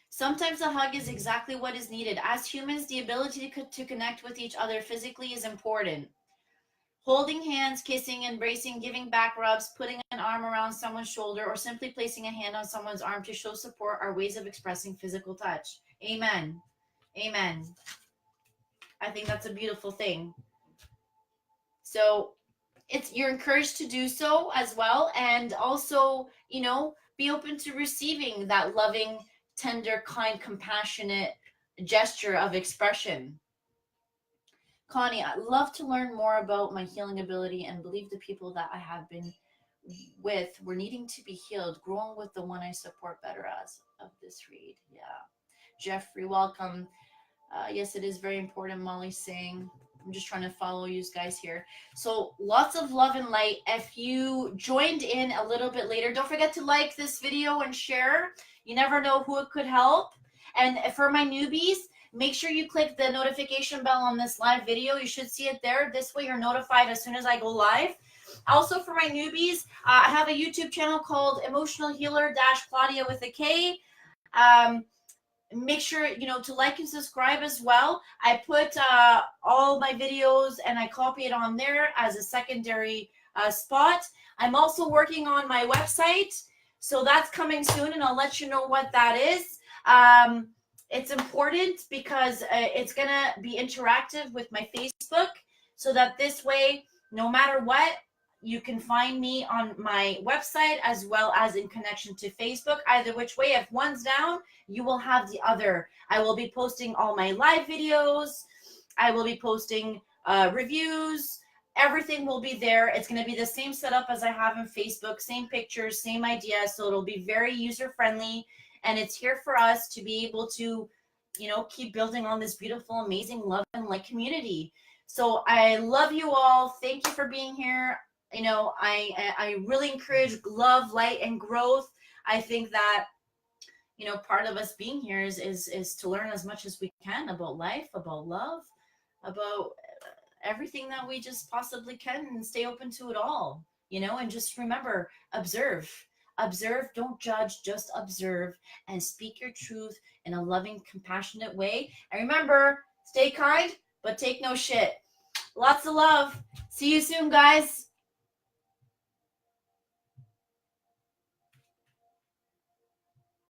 Sometimes a hug is exactly what is needed. As humans, the ability to connect with each other physically is important. Holding hands, kissing, embracing, giving back rubs, putting an arm around someone's shoulder, or simply placing a hand on someone's arm to show support are ways of expressing physical touch. Amen. Amen. I think that's a beautiful thing. So you're encouraged to do so as well. And also, be open to receiving that loving, tender, kind, compassionate gesture of expression. Connie, I'd love to learn more about my healing ability and believe the people that I have been with were needing to be healed, growing with the one I support better as of this read. Yeah. Jeffrey, welcome. Yes, it is very important, Molly's saying. I'm just trying to follow you guys here. So lots of love and light. If you joined in a little bit later, don't forget to like this video and share. You never know who it could help. And for my newbies, make sure you click the notification bell on this live video. You should see it there. This way you're notified as soon as I go live. Also for my newbies, I have a YouTube channel called Emotional Healer Klaudia with a K. Make sure to like and subscribe as well. I put all my videos and I copy it on there as a secondary spot. I'm also working on my website, so that's coming soon, and I'll let you know what that is. It's important because it's gonna be interactive with my Facebook, so that this way, no matter what, you can find me on my website as well as in connection to Facebook. Either which way, if one's down, you will have the other. I will be posting all my live videos. I will be posting reviews. Everything will be there. It's going to be the same setup as I have in Facebook, same pictures, same idea. So it'll be very user-friendly. And it's here for us to be able to, keep building on this beautiful, amazing love and light community. So I love you all. Thank you for being here. I really encourage love, light, and growth. I think that, part of us being here is to learn as much as we can about life, about love, about everything that we just possibly can, and stay open to it all, and just remember, observe. Observe, don't judge, just observe and speak your truth in a loving, compassionate way. And remember, stay kind, but take no shit. Lots of love. See you soon, guys.